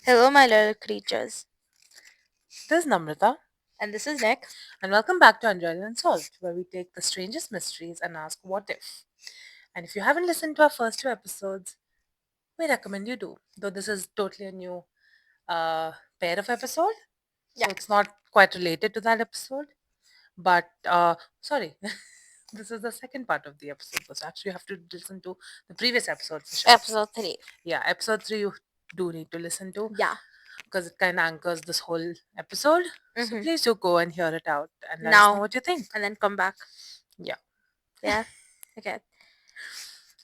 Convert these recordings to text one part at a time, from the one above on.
Hello, my little creatures. This is Namrata, And this is Nick. and welcome back to Unreal Unsolved, where we take the strangest mysteries and ask what if. And if you haven't listened to our first two episodes, we recommend you do, though this is totally a new pair of episode, so Yeah. it's not quite related to that episode. But sorry, this is the second part of the episode, so actually you have to listen to the previous episode for sure. Episode 3. Yeah, episode 3 you do need to listen to Yeah. because it kind of anchors this whole episode. So Mm-hmm. please do go and hear it out and let us know Now. what you think. And then come back. Yeah. Yeah. Okay.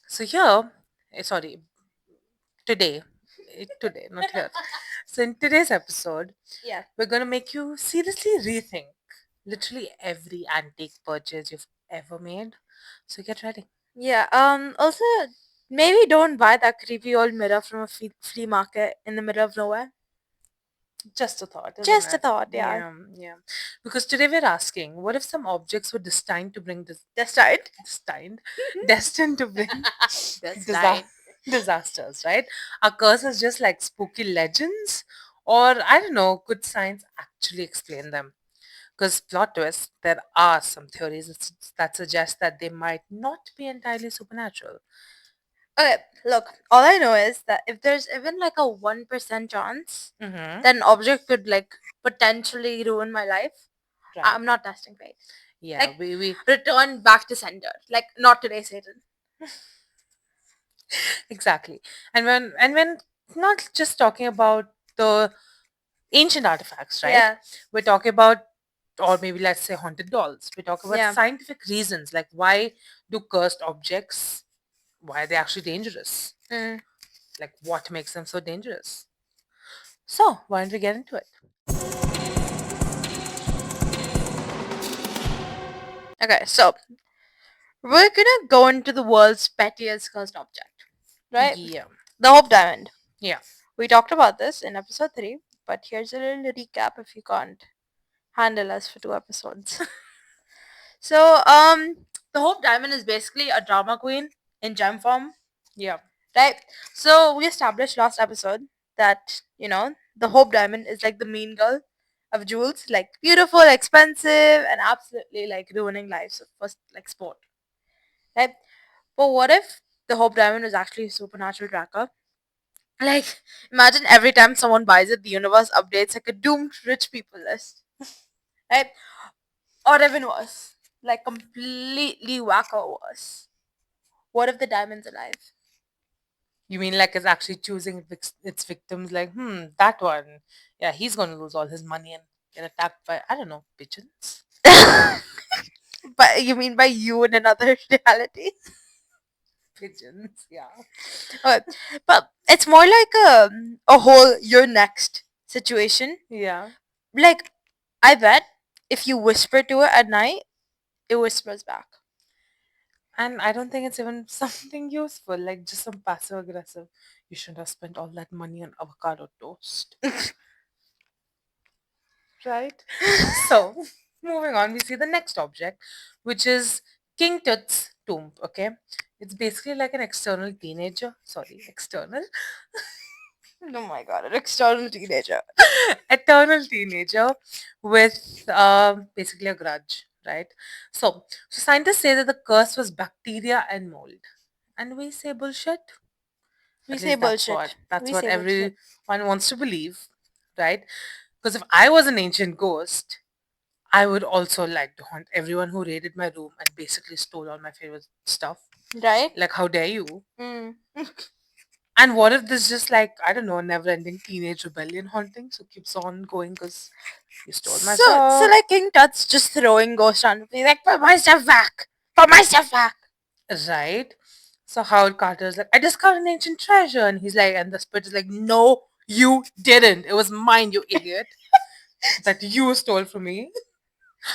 So here, sorry, today, today, not here. So in today's episode, Yeah. we're gonna make you seriously rethink literally every antique purchase you've ever made. So get ready. Yeah. Also, maybe don't buy that creepy old mirror from a flea market in the middle of nowhere. Just a thought, isn't Just a it? thought, yeah. Yeah. Because today we're asking, what if some objects were destined to bring destined to bring Destined. disasters, right? Are curses just like spooky legends? Or, I don't know, could science actually explain them? Because plot twist, there are some theories that suggest that they might not be entirely supernatural. Okay, look, all I know is that if there's even like a 1% chance Mm-hmm. that an object could like potentially ruin my life, Right. I'm not testing fate. Yeah, Like, we return back to sender. Like, not today, Satan. exactly. And when not just talking about the ancient artifacts, right? Yeah. We're talking about, or maybe let's say haunted dolls. We're talking about Yeah. scientific reasons, like why do cursed objects, why are they actually dangerous? Mm. Like what makes them so dangerous? So why don't we get into it? Okay, so we're gonna go into the world's pettiest cursed object, right? Yeah. The Hope Diamond. Yeah. We talked about this in episode 3, but here's a little recap if you can't handle us for 2 episodes. So, the Hope Diamond is basically a drama queen in gem form, Yeah. right? So, we established last episode that, the Hope Diamond is like the mean girl of jewels, like beautiful, expensive, and absolutely like ruining lives for like sport, right? But what if the Hope Diamond was actually a supernatural tracker? Like, imagine every time someone buys it, the universe updates like a doomed rich people list, right? Or even worse, like completely wacko worse. What if the diamond's alive? You mean like it's actually choosing its victims? Like, that one, yeah, he's gonna lose all his money and get attacked by, I don't know, pigeons. But you mean by you in another reality? Pigeons, yeah. But it's more like a whole you're next situation. Yeah. Like, I bet if you whisper to it at night, it whispers back. And I don't think it's even something useful, like just some passive aggressive. You shouldn't have spent all that money on avocado toast. Right? So, moving on, we see the next object, which is King Tut's tomb. Okay. It's basically like an external teenager. Sorry, external. Oh my god, an external teenager. Eternal teenager with basically a grudge, right? So scientists say that the curse was bacteria and mold. And we say bullshit. We At say least that's what bullshit. that's We what say bullshit. everyone wants to believe, right? Because if I was an ancient ghost, I would also like to haunt everyone who raided my room and basically stole all my favorite stuff. Right? Like, how dare you? Mm. And what if this just like, I don't know, never-ending teenage rebellion haunting? So keeps on going because you stole my So stuff. like King Tut's just throwing ghosts on me, like, put my stuff back! Put my stuff back! Right? So Howard Carter's like, I discovered an ancient treasure. And he's like, and the spirit is like, no, you didn't. It was mine, you idiot. That you stole from me.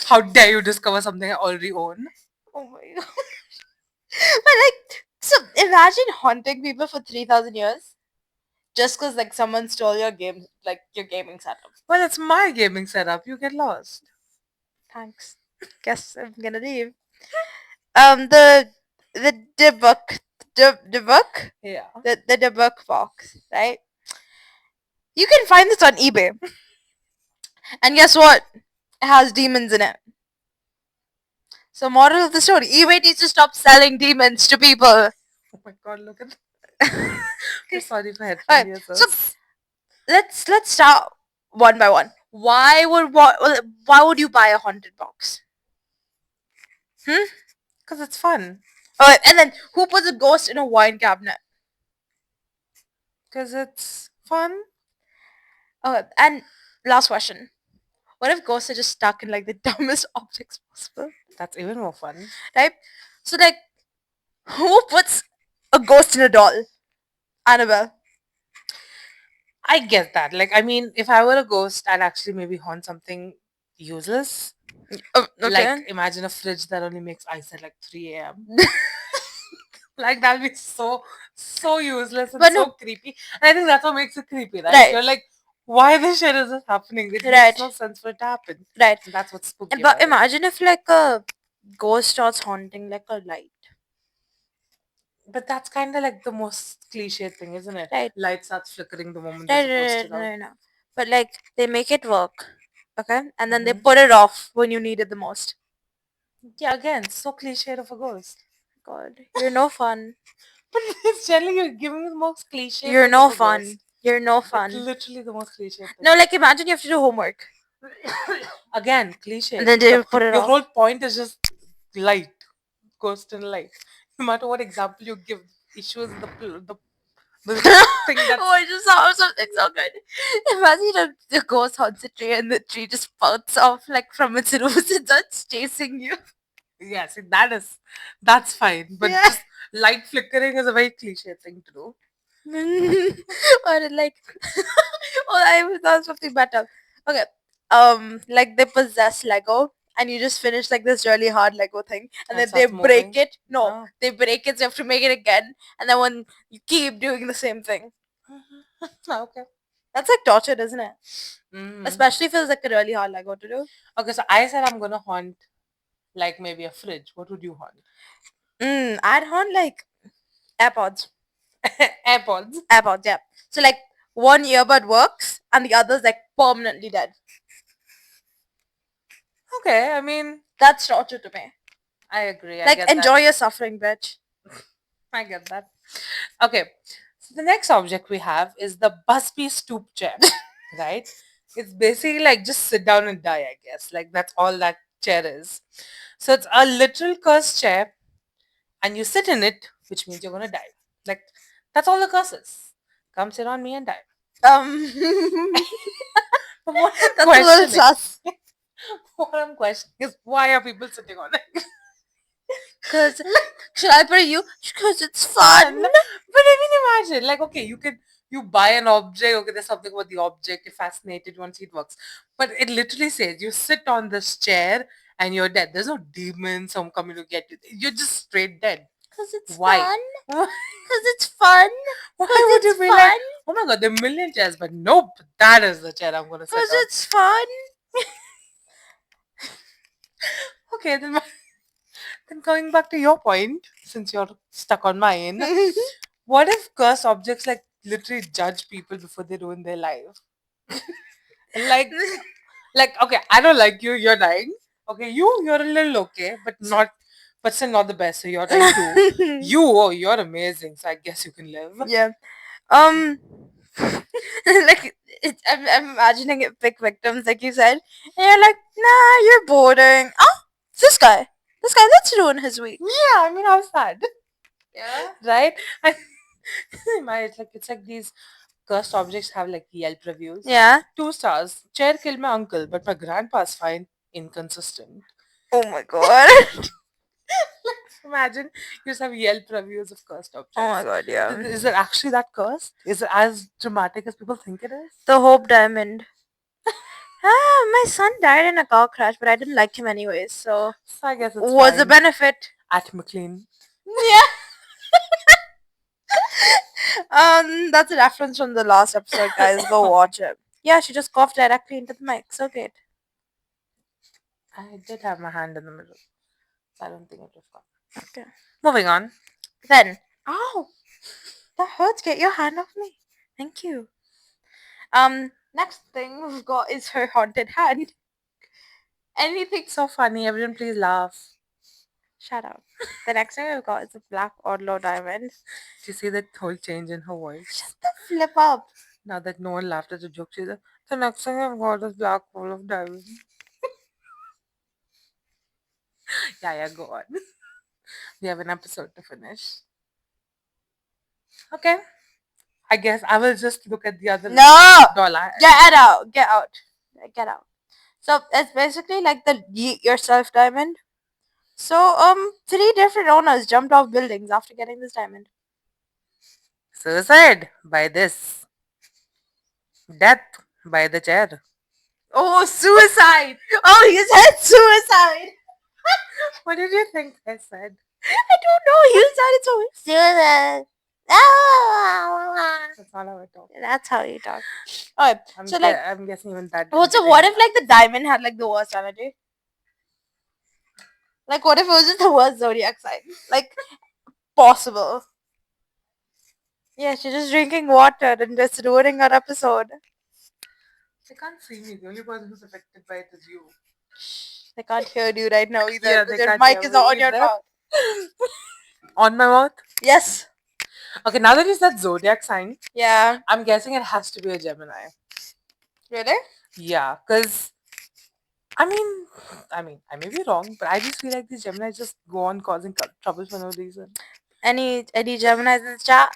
How dare you discover something I already own? Oh my god. But like, so imagine haunting people for 3,000 years just because like someone stole your game, like your gaming setup. Well, it's my gaming setup. You get lost. Thanks. Guess I'm gonna leave. The debug, Yeah. the debug box, right? You can find this on eBay. And guess what? It has demons in it. So, moral of the story: eBay needs to stop selling demons to people. Oh my god, look at so sorry for headphone Alright, so users. let's start one by one. Why would you buy a haunted box? Hmm. Because it's fun. Alright, and then who puts a ghost in a wine cabinet? Because it's fun. Okay, and last question: what if ghosts are just stuck in like the dumbest objects possible? That's even more fun. Right? So like, who puts a ghost in a doll? Annabelle. I get that. Like, I mean, if I were a ghost, I'd actually maybe haunt something useless. Like, Okay. imagine a fridge that only makes ice at like 3 a.m. Like, that'll be so useless and But so no, creepy. And I think that's what makes it creepy, right? right, You're like, why the shit is this happening? It makes right, no sense for it to happen. right. And that's what's spooky But about it. imagine if like a ghost starts haunting like a light. But that's kind of like the most cliche thing, isn't it? Right, Light starts flickering the moment there's right, a right, poster right, out. right, no. But like they make it work, okay, and then they Hmm. put it off when you need it the most. Yeah, again, so cliche of a ghost. God, you're no fun. But it's generally you're giving me the most cliche You're thing of no a fun. ghost. You're no It's fun. literally the most cliche thing. No, like imagine you have to do homework Again, and cliche. then they put it Your off. whole point is just light, ghost and light. No matter what example you give, issue is the thing Oh, that's I just saw something so good. Imagine the ghost haunts a tree and the tree just spouts off like from its roots and starts chasing you. yeah. See, that's fine, but Yeah. just light flickering is a very cliche thing to do. Or like, oh, I thought something better. Okay, like they possess Lego, and you just finish like this really hard Lego thing, and And it then they starts break moving. it. No, Oh. they break it, so you have to make it again, and then when you keep doing the same thing, Okay. that's like torture, isn't it? Mm. Especially if it's like a really hard Lego to do. Okay, so I said I'm gonna haunt like maybe a fridge. What would you haunt? I'd haunt like AirPods. AirPods. AirPods, yeah. So like one earbud works, and the other's like permanently dead. Okay, I mean, That's torture to me. I agree. I Like get that. enjoy your suffering, bitch. I get that. Okay, so the next object we have is the Busby stoop chair, right? It's basically like just sit down and die, I guess. Like that's all that chair is. So it's a literal cursed chair, and you sit in it, which means you're gonna die. Like that's all the curse is. Come sit on me and die. Um, But what I'm that's a little questioning, sus. what I'm questioning is why are people sitting on it? Cause should I put you? Cause it's Fun. fun. But I mean, imagine, like, okay, you buy an object, okay, there's something about the object, you're fascinated, you want to see it works. But it literally says you sit on this chair and you're dead. There's no demon, some coming to get you. You're just straight dead. Cause it's Why? fun. Cause it's fun. Cause Why would it's you be like, fun. oh my god, there are a million chairs, but nope, that is the chair I'm gonna sit Cause on. it's fun. Okay, then going back to your point, since you're stuck on mine, what if cursed objects like literally judge people before they ruin their life? Like, okay, I don't like you, you're dying. Okay, you're a little okay, but still not the best. So you're dying too. You're amazing. So I guess you can live. Yeah. Um. Like I'm imagining it pick victims like you said, and you're like, nah, you're boring. Oh, this guy. This guy. Let's ruin his week. Yeah, I mean, how sad, Yeah. right? And it's like these cursed objects have like Yelp reviews. Yeah. 2 stars. Chair killed my uncle, but my grandpa's fine. Inconsistent. Oh my god. Imagine you just have Yelp reviews of cursed Oh my objects. god. Yeah. Is it actually that cursed? Is it as dramatic as people think it is? The Hope Diamond. Ah, my son died in a car crash, but I didn't like him anyways. So So I guess it's what's the fine. benefit? At McLean. Yeah. That's a reference from the last episode, guys. Go watch it. Yeah, she just coughed directly into the mic. So good. I did have my hand in the middle. So I don't think it was fun. Okay. Moving on. Then, ow, that hurts. Get your hand off me. Thank you. Next thing we've got is her haunted hand. Anything. So funny. Everyone, please laugh. Shut up. The next thing we've got is a black Odlo diamond. Do you see that whole change in her voice? Shut the flip up. Now that no one laughed at the joke, she's like, the next thing I've got is black hole of diamonds. Yeah, go on. We have an episode to finish. Okay. I guess I will just look at the other No! dollar. Get out. Get out. Get out. So it's basically like the yeet yourself diamond. So three different owners jumped off buildings after getting this diamond. Suicide by this. Death by the chair. Oh, suicide! Oh, you said suicide! What did you think I said? I don't know. You said it's suicide. That's all I would talk. That's how you talk. Alright, so like, I'm guessing even that. oh, so what if like the diamond had like the worst sanity? Like, what if it was just the worst zodiac sign? Like, possible. Yeah, she's just drinking water and just ruining our episode. They can't see me. The only person who's affected by it is you. They can't hear you right now either. Yeah, because they your can't mic hear is me on your either. mouth. On my mouth? Yes. Okay, now that you said zodiac sign, Yeah. I'm guessing it has to be a Gemini. Really? Yeah, because I mean, I may be wrong, but I just feel like these Geminis just go on causing trouble for no reason. Any Geminis in the chat?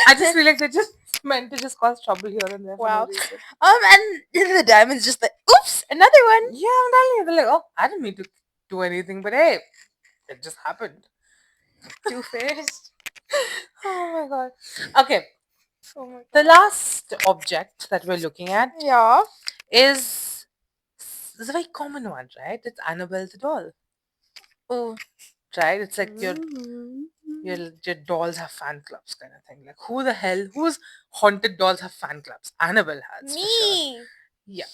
I just feel like they're just meant to just cause trouble here and there for no Wow. reason. And the diamond's just like, oops, another one. Yeah, I'm telling you, they're like, oh, I didn't mean to do anything, but hey, it just happened. Two-faced. Oh my god. Okay, Oh my the god. last object that we're looking at Yeah. is a very common one, right? It's Annabelle the doll, Oh. right? It's like your dolls have fan clubs kind of thing. Like whose haunted dolls have fan clubs? Annabelle has for sure. Me. Yeah,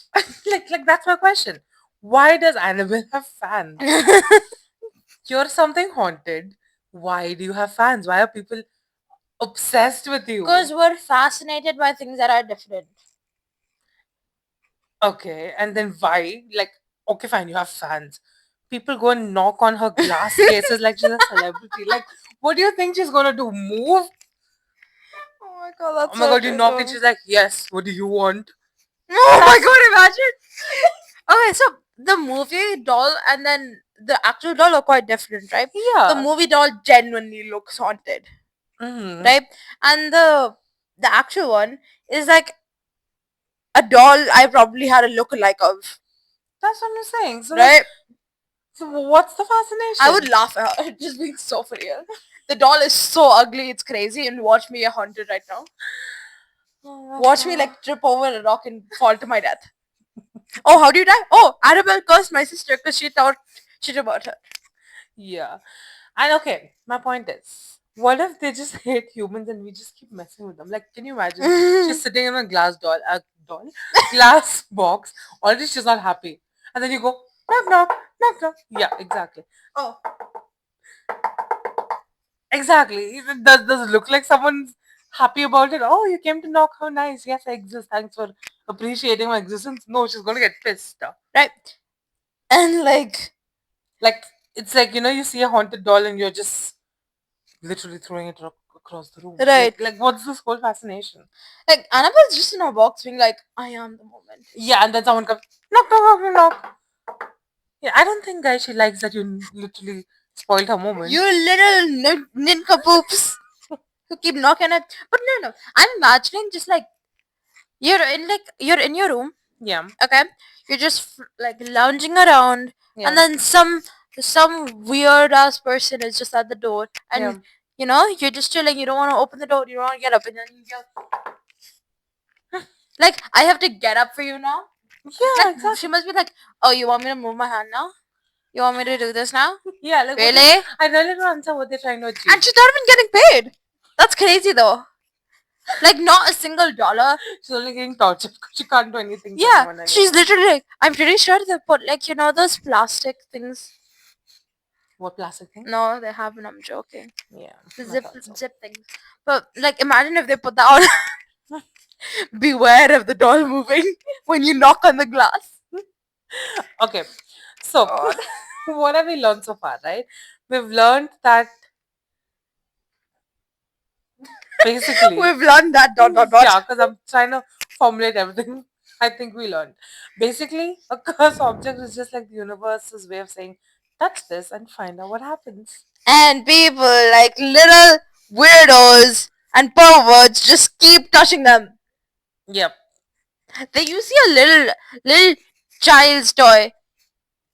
like that's my question. Why does Annabelle have fans? You're something haunted. Why do you have fans? Why are people obsessed with you? Because we're fascinated by things that are different. Okay, and then why? Like, okay, fine, you have fans. People go and knock on her glass cases like she's a celebrity. Like, what do you think she's gonna do? Move? Oh my god, that's Oh my god, you knock and she's like, yes, what do you want? Oh my god, imagine. Okay, so the movie doll and then the actual doll are quite different, right? Yeah. The movie doll genuinely looks haunted, Mm-hmm. right? And the actual one is like a doll I probably had a look-alike of. That's what I'm saying. So, right? So what's the fascination? I would laugh at her just being so for real. The doll is so ugly, it's crazy, and watch me get haunted right now. Watch me like trip over a rock and fall to my death. Oh, how do you die? Oh, Annabelle cursed my sister because she thought shit about her. Yeah. And okay, my point is, what if they just hate humans and we just keep messing with them? Like, can you imagine? She's sitting in a glass glass box. Already she's not happy. And then you go, knock, knock, knock, knock. Yeah, exactly. Oh. Exactly. Does it look like someone's happy about it? Oh, you came to knock. How nice. Yes, I exist. Thanks for appreciating my existence. No, she's going to get pissed. Right. And like, it's like, you see a haunted doll and you're just literally throwing it across the room. right. Like what's this whole fascination? Like, Annabelle's just in her box being like, I am the moment. Yeah, and then someone comes, knock, knock, knock, knock. Yeah, I don't think, guys, she likes that you literally spoiled her moment. You little nincompoops who keep knocking it. But no. I'm imagining just like, you're in your room. Yeah. Okay. You're just like lounging around. Yeah. And then some weird ass person is just at the door. And you're just chilling. You don't want to open the door. You don't want to get up. And then you go. Like, I have to get up for you now. Yeah, like, exactly. She must be like, oh, you want me to move my hand now? You want me to do this now? Yeah, like really? I really don't answer what they're trying to achieve. And she's not even getting paid. That's crazy though. Like, not a single dollar. She's only getting tortured because she can't do anything. Yeah, she's literally like, I'm pretty sure they put like, those plastic things. What plastic thing? No, they haven't. I'm joking. Yeah. The zip things. But like, imagine if they put that on. Beware of the doll moving when you knock on the glass. Okay, so God. what have we learned so far, right? We've learned that basically, We've learned that dot dot dot. yeah, because I'm trying to formulate everything. I think we learned. Basically, a curse object is just like the universe's way of saying, touch this and find out what happens. And people like little weirdos and perverts just keep touching them. Yep. They you see a little child's toy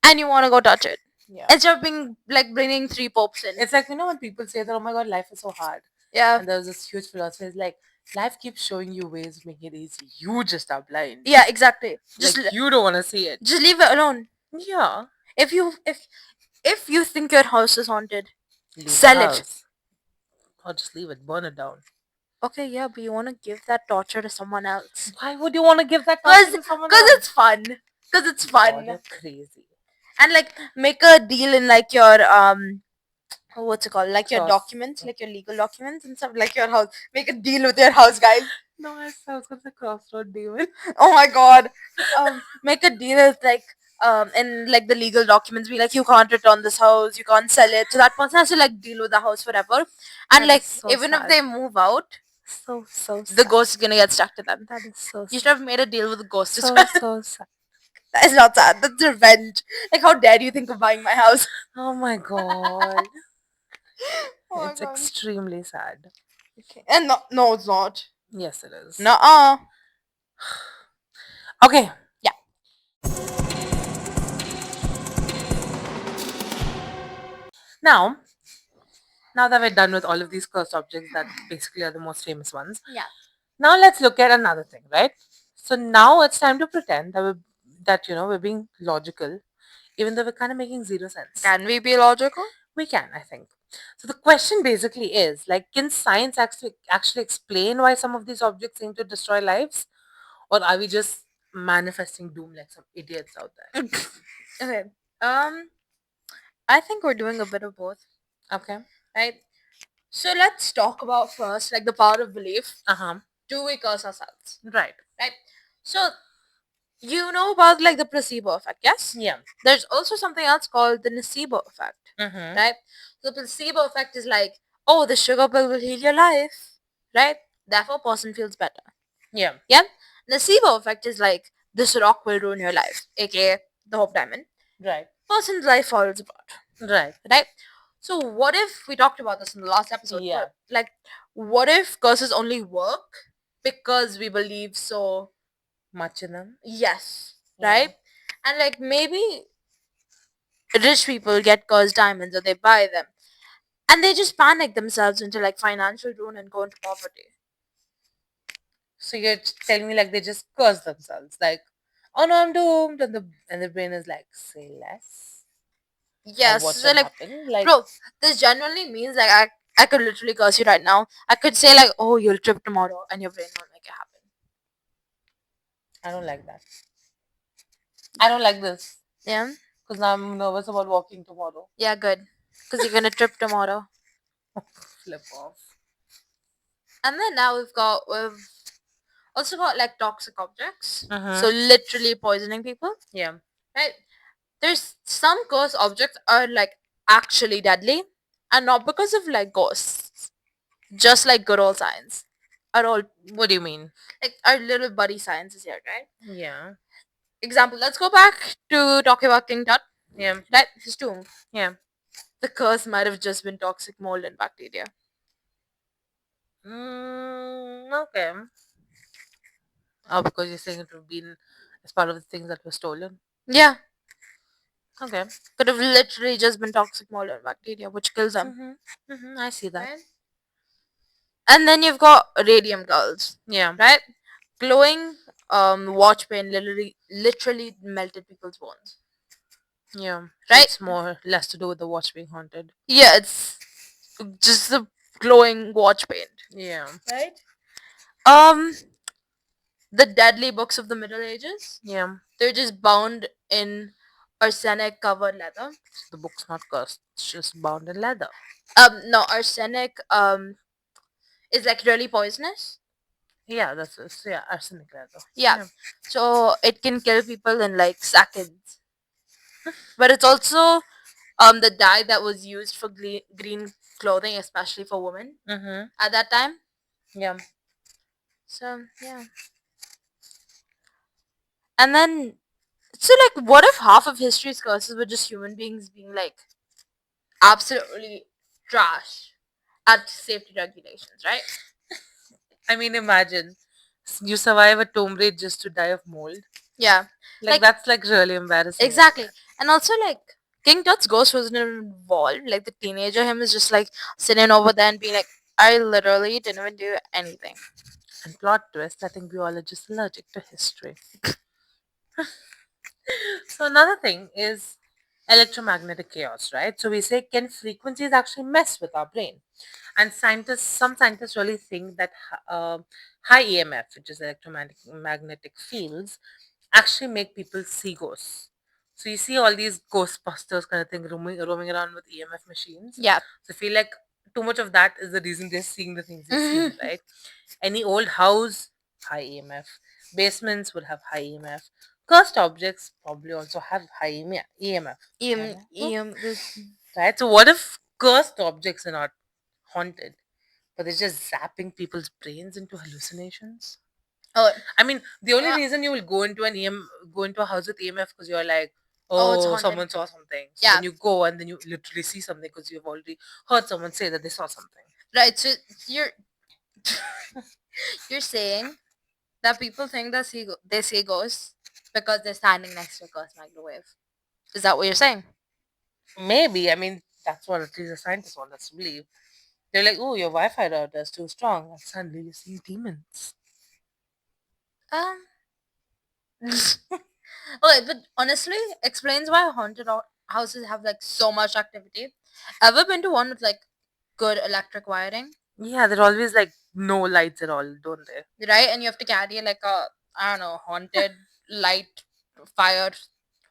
and you want to go touch it. Yeah. Instead of being like bringing three popes in. It's like, when people say that, oh my god, life is so hard. Yeah. And there's this huge philosophy. It's like, life keeps showing you ways of making it easy. You just are blind. Yeah, exactly. Just you don't want to see it. Just leave it alone. Yeah. If you think your house is haunted, Leave sell the it. house. Or just leave it, burn it down. Okay, yeah, but you want to give that torture to someone else. Why would you want to give that torture to someone else? Because it's fun. Because it's fun. God, you're crazy. And like make a deal in like your what's it called? Like your Clause. documents, like your legal documents and stuff, like your house. Make a deal with your house, guys. No, I was going to crossroad demon. Oh my god. Make a deal with like in like the legal documents, be like you can't return this house, you can't sell it. So that person has to like deal with the house forever. And That like is so even if sad. they move out, So the sad. ghost is gonna get stuck to them. That is so You sad. should have made a deal with the ghost as So, well. so sad. That is not sad. That's revenge. Like how dare you think of buying my house? Oh my god. Oh my It's God. extremely sad. Okay. And no, it's not. Yes, it is. Nuh-uh. Okay. Yeah. Now that we're done with all of these cursed objects that basically are the most famous ones, Yeah. now let's look at another thing, right? So now it's time to pretend that we're being logical, even though we're kind of making zero sense. Can we be logical? We can, I think. So the question basically is like, can science actually explain why some of these objects seem to destroy lives, or are we just manifesting doom like some idiots out there? Okay. I think we're doing a bit of both. Okay. Right? So let's talk about first like the power of belief. Uh-huh. Do we curse ourselves? Right. Right? So you know about like the placebo effect, yes? Yeah. There's also something else called the nocebo effect. Mm-hmm. Right? The placebo effect is like, oh, the sugar pill will heal your life. Right? Therefore person feels better. Yeah. Yeah? Nocebo effect is like this rock will ruin your life, aka the hope diamond. Right. Person's life falls apart. Right. Right? So what if we talked about this in the last episode? Yeah. But, like, what if curses only work because we believe so Much in them. yes. Yeah. Right? And like maybe rich people get cursed diamonds or they buy them. And they just panic themselves into like financial ruin and go into poverty. So you're telling me like they just curse themselves, like, oh no, I'm doomed, and the brain is like, say less. Yes. What So should like happen? Like, bro, this genuinely means like I could literally curse you right now. I could say like, oh, you'll trip tomorrow and your brain won't make it happen. I don't like that. I don't like this. Yeah? Because now I'm nervous about walking tomorrow. Yeah, good. Because you're gonna trip tomorrow. Flip off. And then now we've also got like toxic objects. Uh-huh. So literally poisoning people. Yeah. Right? There's some cursed objects are like actually deadly. And not because of like ghosts. Just like good old science. Our old What do you mean? like our little buddy science is here, right? Yeah. Example, let's go back to talking about King Tut. Yeah. Right? His tomb. Yeah. The curse might have just been toxic mold and bacteria. Okay. Oh, because you're saying it would have been as part of the things that were stolen. Yeah. Okay. Could have literally just been toxic mold and bacteria, which kills them. I see that. Right? And then you've got radium girls. Yeah. Right? Glowing watch paint literally melted people's bones. Yeah. Right? It's more less to do with the watch being haunted. Yeah, it's just the glowing watch paint. Yeah. Right? The deadly books of the Middle Ages. Yeah. They're just bound in arsenic covered leather. The book's not cursed. It's just bound in leather. No, arsenic is like really poisonous. Yeah, yeah, arsenic rather. Yeah. Yeah. So it can kill people in like seconds. But it's also the dye that was used for green clothing, especially for women Mm-hmm. at that time. Yeah. So yeah. And then so like what if half of history's curses were just human beings being like absolutely trash at safety regulations, right? I mean, imagine you survive a tomb raid just to die of mold. Yeah. Like Like that's like really embarrassing, isn't exactly. it? And also like King Tut's ghost wasn't even involved. Like the teenager him is just like sitting over there and being like, I literally didn't even do anything. And plot twist, I think we all are just allergic to history. So another thing is electromagnetic chaos, right? So we say, can frequencies actually mess with our brain? And some scientists really think that high EMF, which is electromagnetic fields, actually make people see ghosts. So you see all these Ghostbusters kind of thing roaming around with EMF machines. Yeah. So I feel like too much of that is the reason they're seeing the things they're seeing, right? Any old house, high EMF. Basements would have high EMF. Cursed objects probably also have high EMF. Right? So what if cursed objects are not haunted, but they're just zapping people's brains into hallucinations? Oh, I mean, the only uh, reason you will go into a house with EMF because you're like, oh, it's oh, haunted. someone saw something. So Yeah. then you go and then you literally see something because you've already heard someone say that they saw something. Right. So you're you're saying that people think that they see ghosts because they're standing next to a ghost microwave. Is that what you're saying? Maybe, I mean, that's what at least the scientists want us to believe. They're like, oh, your Wi Fi router is too strong. And suddenly you see demons. Um. Okay, but honestly, explains why haunted houses have like so much activity. Ever been to one with like good electric wiring, Yeah, they're always like no lights at all, don't they? right? And you have to carry like a I don't know haunted light fire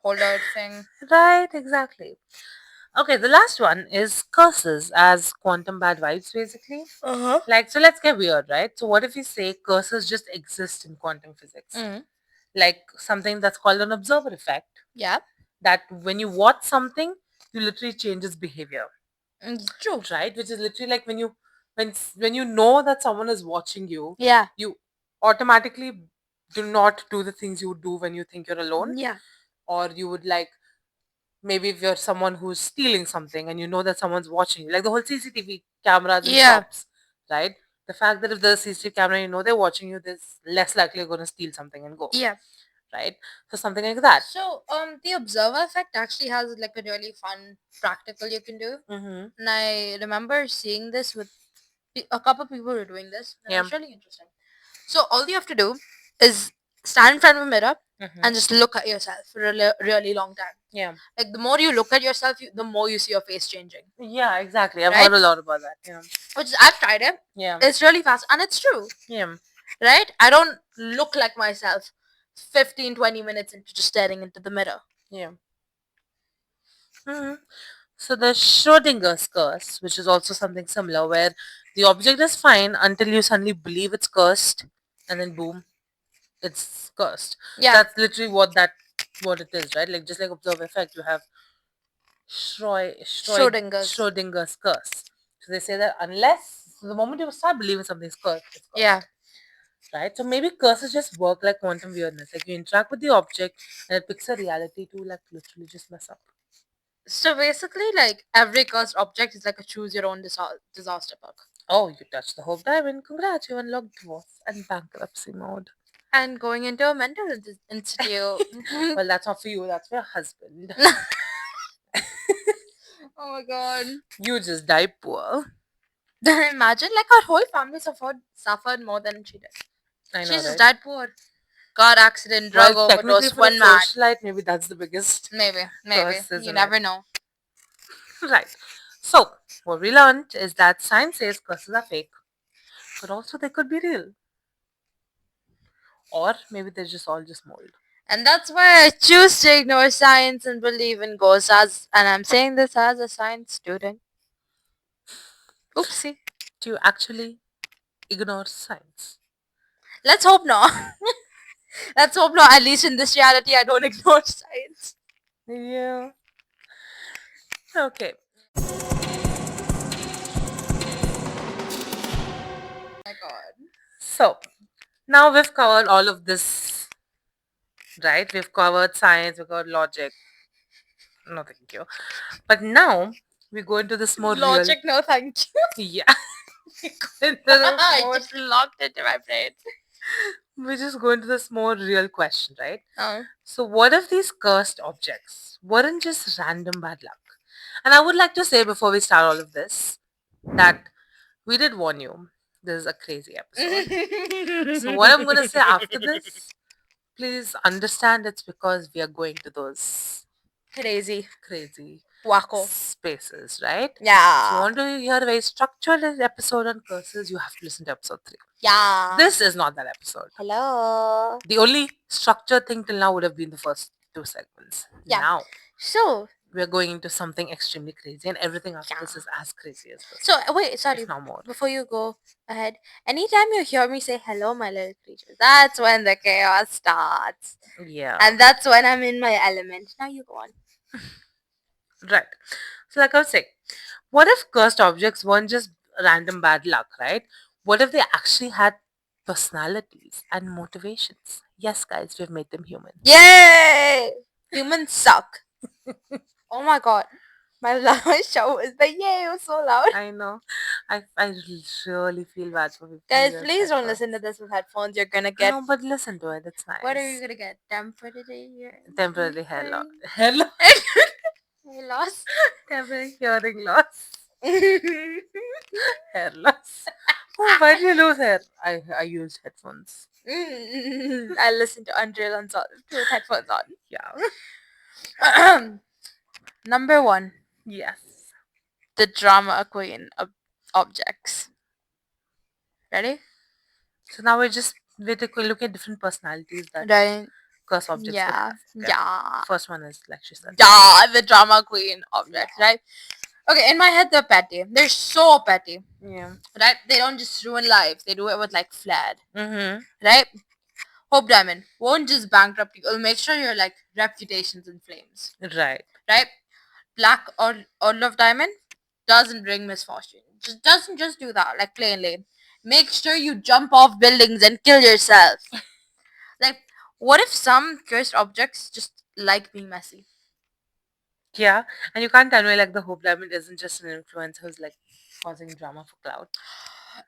holder thing. Right, exactly. Okay, the last one is curses as quantum bad vibes, basically. Uh huh. Like, so let's get weird, right? So, what if we say curses just exist in quantum physics? Mm. Like something that's called an observer effect, Yeah. that when you watch something, you literally change its behavior, True. right? Which is literally like when you know that someone is watching you, Yeah. you automatically do not do the things you would do when you think you're alone, Yeah. or you would like maybe if you're someone who's stealing something and you know that someone's watching you, like the whole CCTV cameras in Yeah. shops, right? The fact that if there's a CCTV camera, you know they're watching you, there's less likely you're going to steal something and go, Yeah. right? So something like that. So the observer effect actually has like a really fun practical you can do. Mm-hmm. And I remember seeing this with a couple of people were doing this, and it Yeah. was really interesting. So all you have to do is stand in front of a mirror Mm-hmm. and just look at yourself for a really long time. Yeah. Like the more you look at yourself, the more you see your face changing. Yeah, exactly. I've Right? heard a lot about that. Yeah. Which is, I've tried it. Yeah. It's really fast and it's true. Yeah. Right? I don't look like myself 15-20 minutes into just staring into the mirror. Yeah. Hmm. So there's Schrodinger's curse, which is also something similar, where the object is fine until you suddenly believe it's cursed, and then boom, it's cursed. Yeah. That's literally what it is, right? Like just like observe effect, you have Schrodinger's. Schrodinger's curse. So they say that unless the moment you start believing something's cursed, it's cursed. Yeah. Right? So maybe curses just work like quantum weirdness. Like you interact with the object and it picks a reality to like literally just mess up. So basically, like every cursed object is like a choose your own disaster book. Oh, you touched the Hope Diamond. Congrats, you unlocked divorce and bankruptcy mode. And going into a mental institute. Well, that's not for you, that's for your husband. Oh my god. You just died poor. Then imagine like our whole family suffered more than she did. I She know, just right? died poor. Car accident, Well, drug technically overdose, for the one mad. socialite, maybe that's the biggest Maybe. curse, You isn't it? never know. Right. So, what we learned is that science says curses are fake, but also they could be real. Or maybe they're just all just mold. And that's why I choose to ignore science and believe in ghosts and I'm saying this as a science student. Oopsie. Do you actually ignore science? Let's hope not. Let's hope not. At least in this reality, I don't ignore science. Yeah. Okay. My God. So now we've covered all of this, right? We've covered science, we've covered logic. No, thank you. But now we go into this more real. Logic, no thank you. Yeah. We go into the I more, just locked into my brain. we just go into this more real question, right? Oh. So, what if these cursed objects weren't just random bad luck? And I would like to say before we start all of this that we did warn you. This is a crazy episode. So, what I'm going to say after this, please understand it's because we are going to those Crazy. crazy Wacko. spaces, right? So, Yeah. you want to hear a very structured episode on curses, you have to listen to episode 3. Yeah. This is not that episode. Hello. The only structured thing till now would have been the first 2 segments. Yeah. Now, So. we're going into something extremely crazy, and everything after this Yeah. is as crazy as this. So wait, sorry. If not more. Before you go ahead, anytime you hear me say hello, my little creature, that's when the chaos starts. Yeah. And that's when I'm in my element. Now you go on. Right. So, like I was saying, what if cursed objects weren't just random bad luck, right? What if they actually had personalities and motivations? Yes, guys, we've made them human. Yay! Humans suck. Oh my god. My show is the yay, it was so loud. I know. I really feel bad for people. Guys, please don't listen to this with headphones. You're gonna get. No, but listen to it. It's nice. What are you gonna get? Temporary Temporary hair loss. Hair loss? Temporary hearing loss. Hair loss. Oh, why do you lose hair? I use headphones. I listen to Unreal Unsolved with headphones on. Yeah. Number 1. Yes. The drama queen of objects. Ready? So now we're looking at different personalities that Right. curse objects would Yeah. have. Okay? Yeah. First one is like she said. Yeah, the drama queen objects, right? Okay, in my head they're petty. They're so petty. Yeah. Right? They don't just ruin lives. They do it with like flair. Mm-hmm. Right? Hope Diamond won't just bankrupt you. It'll make sure your like reputation's in flames. Right. Right? Black or Love Diamond doesn't bring misfortune. Just doesn't just do that, like plainly. Make sure you jump off buildings and kill yourself. Like, what if some cursed objects just like being messy? Yeah, and you can't tell me like the Hope Diamond isn't just an influencer who's like causing drama for clout.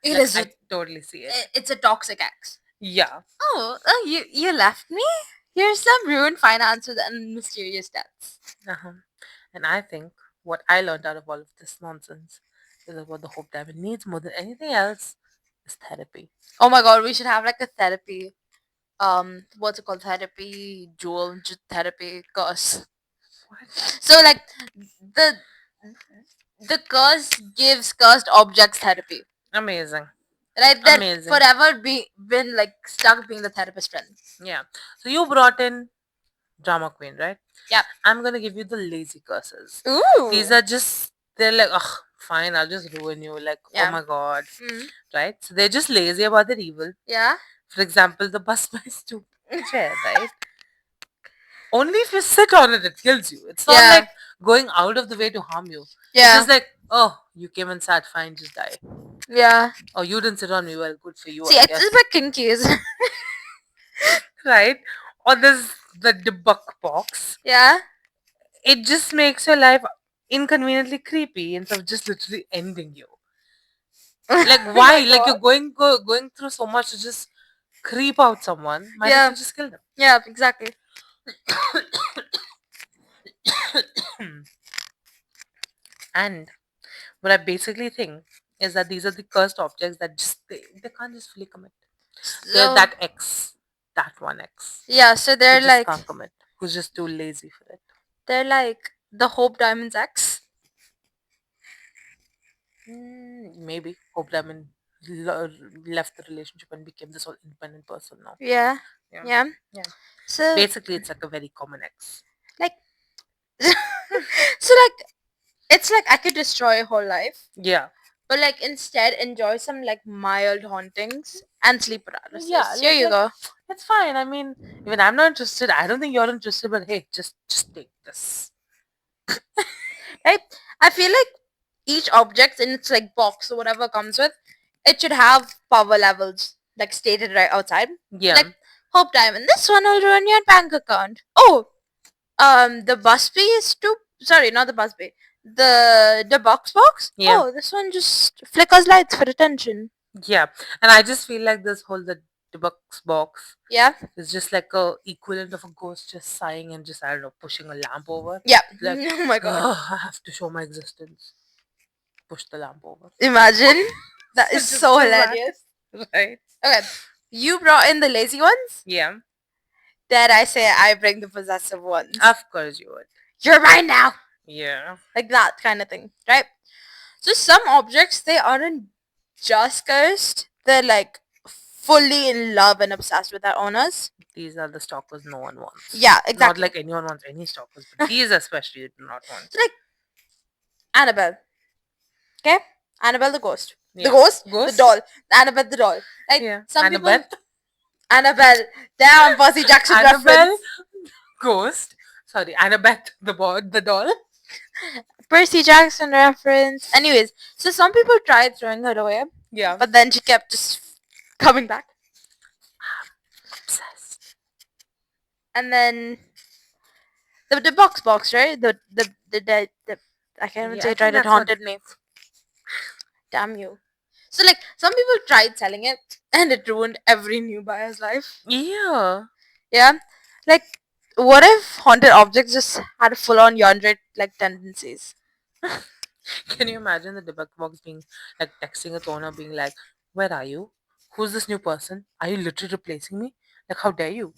It Like, is. I totally see it. It's a toxic ex. Yeah. Oh, you left me? Here's some ruined finances and mysterious deaths. Uh-huh. And I think what I learned out of all of this nonsense is that what the Hope Diamond needs more than anything else is therapy. Oh my god, we should have like a therapy. What's it called? Therapy, therapy curse. What? So like the curse gives cursed objects therapy. Amazing. Right? That Amazing. forever been like stuck being the therapist friend. Yeah. So you brought in Drama Queen, right? Yep. I'm gonna give you the lazy curses. Ooh. These are just they're like, ugh, fine, I'll just ruin you. Like, Yeah. oh my god. Mm. Right? So they're just lazy about their evil. Yeah. For example, the bus by stoop chair, right? Only if you sit on it, it kills you. It's not like going out of the way to harm you. Yeah. It's just like, oh, you came and sat, fine, just die. Yeah. Oh, you didn't sit on me, well, good for you. See, I it's guess. a bit kinky, isn't it? Right? Or there's the debug box. Yeah. It just makes your life inconveniently creepy instead of just literally ending you. Like, why? Like, you're going through so much to just creep out someone. Might as well just kill them. Yeah, exactly. And what I basically think is that these are the cursed objects that just they can't just fully commit. They're So, that one X. yeah, so Who they're just like can't commit. Who's just too lazy for it. they're like the Hope Diamond's ex. Maybe Hope Diamond left the relationship and became this whole independent person now. Yeah. Yeah. So Basically, it's like a very common X. like so like it's like I could destroy a whole life. Yeah. But like instead enjoy some like mild hauntings. and sleep Yeah, paralysis. Here you like go. it's fine. I mean, even I'm not interested. I don't think you're interested, but hey, just take this. Right? I feel like each object in its like box or whatever comes with, it should have power levels like stated right outside. Yeah, Like hope diamond, this one will ruin your bank account. Oh, the Busby is too. Sorry, not the Busby. The box. yeah, Oh, this one just flickers lights for attention. yeah. And I just feel like this whole the box Yeah, is just like a equivalent of a ghost just sighing and just I don't know pushing a lamp over. yeah. Like, Oh my god. I have to show my existence. Push the lamp over. Imagine. That So is just so do that, hilarious. right? Okay, you brought in the lazy ones. Yeah, Dare I say I bring the possessive ones? of course you would. You're mine now. Yeah, Like that kind of thing, right? So some objects they aren't just cursed; they're like fully in love and obsessed with their owners. these are the stalkers no one wants. Yeah, Not exactly. like anyone wants any stalkers, but these especially you do not want. So like Annabelle, okay? Annabelle the ghost. The Yeah, ghost, the ghost. doll. Annabelle the doll. Like Yeah, some people Annabeth, Annabelle. Damn Percy Jackson Annabelle, reference. ghost. Sorry, Annabeth, the doll. Percy Jackson reference. Anyways, so some people tried throwing her away, Yeah, but then she kept just coming back. obsessed. And then the box, right? The I can't even Yeah, say I it think right. It that's what. haunted me. Damn you. So like some people tried selling it, and it ruined every new buyer's life. Yeah. Yeah, like what if haunted objects just had full-on yandere like tendencies? Can you imagine the debug box being like texting its owner, being like, "Where are you? Who's this new person? Are you literally replacing me? Like, how dare you?"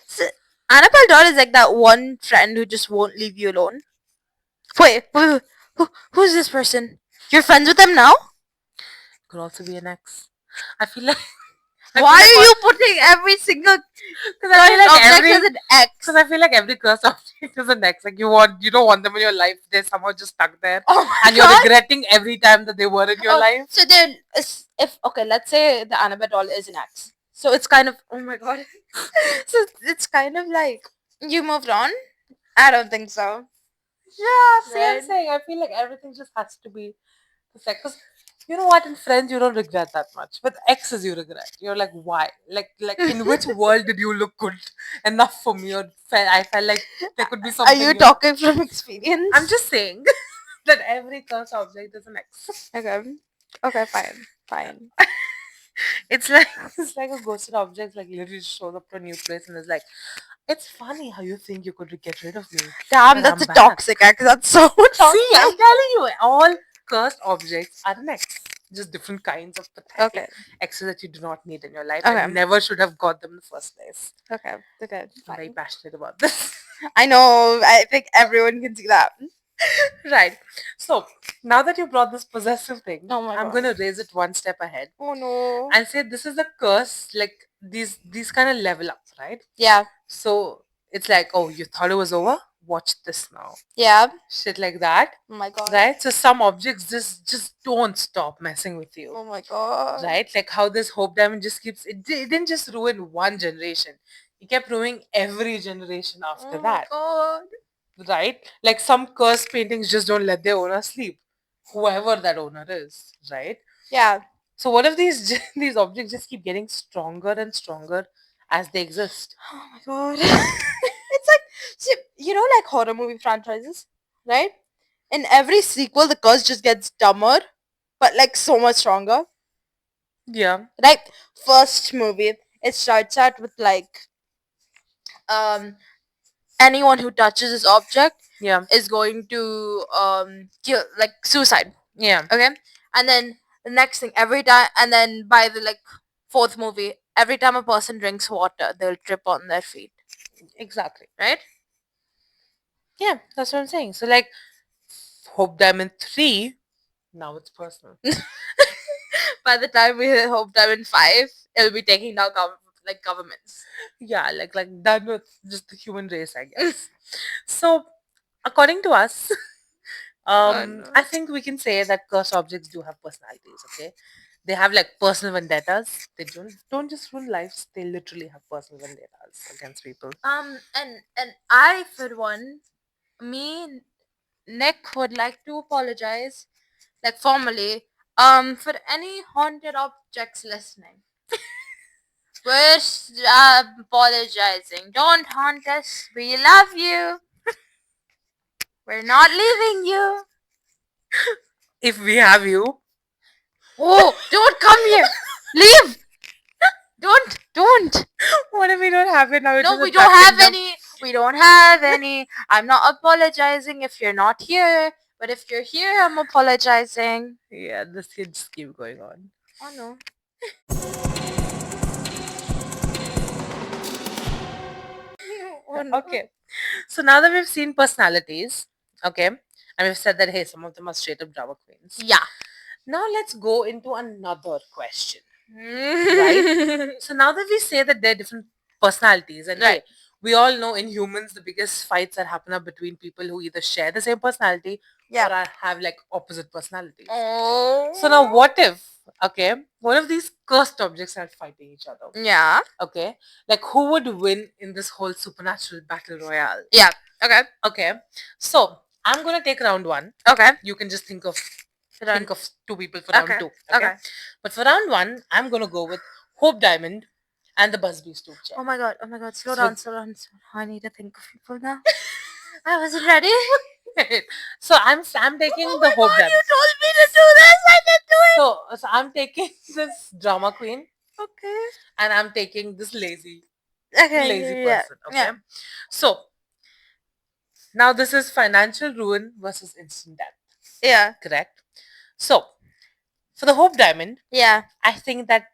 So, Annabelle doll is like that one friend who just won't leave you alone. Wait, who's this person? You're friends with them now? Could also be an ex. I feel like I Why feel like are you putting every single because I feel cursed like object every as an X? because I feel like every cursed object is an ex. Like you don't want them in your life. They're somehow just stuck there, Oh my and you're god! regretting every time that they were in your Oh, life. so then, if okay, let's say the Annabelle doll is an X. So it's kind of oh my god. So it's kind of like you moved on. I don't think so. Yeah, same Right? thing. I feel like everything just has to be perfect. Because you know what, in friends you don't regret that much, but exes you regret. You're like, why? Like in which world did you look good enough for me? Or I felt like there could be Are you something. talking from I'm experience? just saying that every cursed object is an ex. Okay. Okay, fine. It's like it's like a ghosted object, like literally shows up to a new place and is like, it's funny how you think you could get rid of me, Damn, but that's I'm a back. toxic X. That's so See, I'm toxic. telling you, all cursed objects are an ex. Just different kinds of pathetic Okay. exes that you do not need in your life Okay. and never should have got them in the first place. Okay. I'm very Fine. passionate about this. I know. I think everyone can see that. Right. So now that you brought this possessive thing, Oh my I'm god. gonna raise it one step ahead Oh no. and say this is a curse. Like these kind of level up, right? Yeah. So it's like, oh, you thought it was over? Watch this now. Yeah. Shit like that. Oh my god. Right? So some objects just don't stop messing with you. Oh my god. Right? Like how this Hope Diamond just keeps it didn't just ruin one generation. It kept ruining every generation after Oh my that. god. Right? Like some cursed paintings just don't let their owner sleep. Whoever that owner is, right? Yeah. So what if these these objects just keep getting stronger and stronger as they exist? Oh my god. It's like see, like horror movie franchises, right? In every sequel the curse just gets dumber, but like so much stronger. Yeah. Like first movie, it starts out with like um anyone who touches this object Yeah. is going to kill like suicide. Yeah. Okay? And then the next thing every time and then by the like fourth movie, every time a person drinks water, they'll trip on their feet. Exactly. Right? Yeah, that's what I'm saying. So like Hope Diamond 3, now it's personal. By the time we hit Hope Diamond 5, it'll be taking down governments. Yeah, like done with just the human race, I guess. So according to us, Oh, no. I think we can say that cursed objects do have personalities, okay? They have like personal vendettas. They don't just ruin lives. They literally have personal vendettas against people. And I, for one, me, Nick, would like to apologize, like formally, for any haunted objects listening. We're apologizing. Don't haunt us. We love you. We're not leaving you. If we have you, Oh, don't come here. Leave. Don't. what if we don't have it now? It No, is we a don't have kingdom. any. We don't have any. I'm not apologizing if you're not here. But if you're here, I'm apologizing. Yeah, this can just keep going on. Oh no. Oh no. Okay. So now that we've seen personalities, okay, and we've said that hey, some of them are straight up drama queens. Yeah. Now let's go into another question. Right? So now that we say that there are different personalities, and Right. hey, we all know in humans the biggest fights that happen are between people who either share the same personality Yeah. or have like opposite personalities. Oh. So now what if, okay, one of these cursed objects are fighting each other? Yeah. Okay. Like who would win in this whole supernatural battle royale? Yeah. Okay. Okay. So I'm gonna take round one. Okay. You can just think of Round- two people for round Okay. two. Okay? Okay. But for round one, I'm gonna go with Hope Diamond and the Busby Stoop chair. Oh my god. Oh my god. Slow So- down. Slow down. I need to think of people now. I wasn't ready. So I'm taking Oh the my Hope god, Diamond. you told me to do this. I didn't do it. So I'm taking this drama queen Okay. and I'm taking this lazy Okay. Yeah. person. Okay. Yeah. So now this is financial ruin versus instant death. Yeah. Correct. So for the Hope Diamond, Yeah. I think that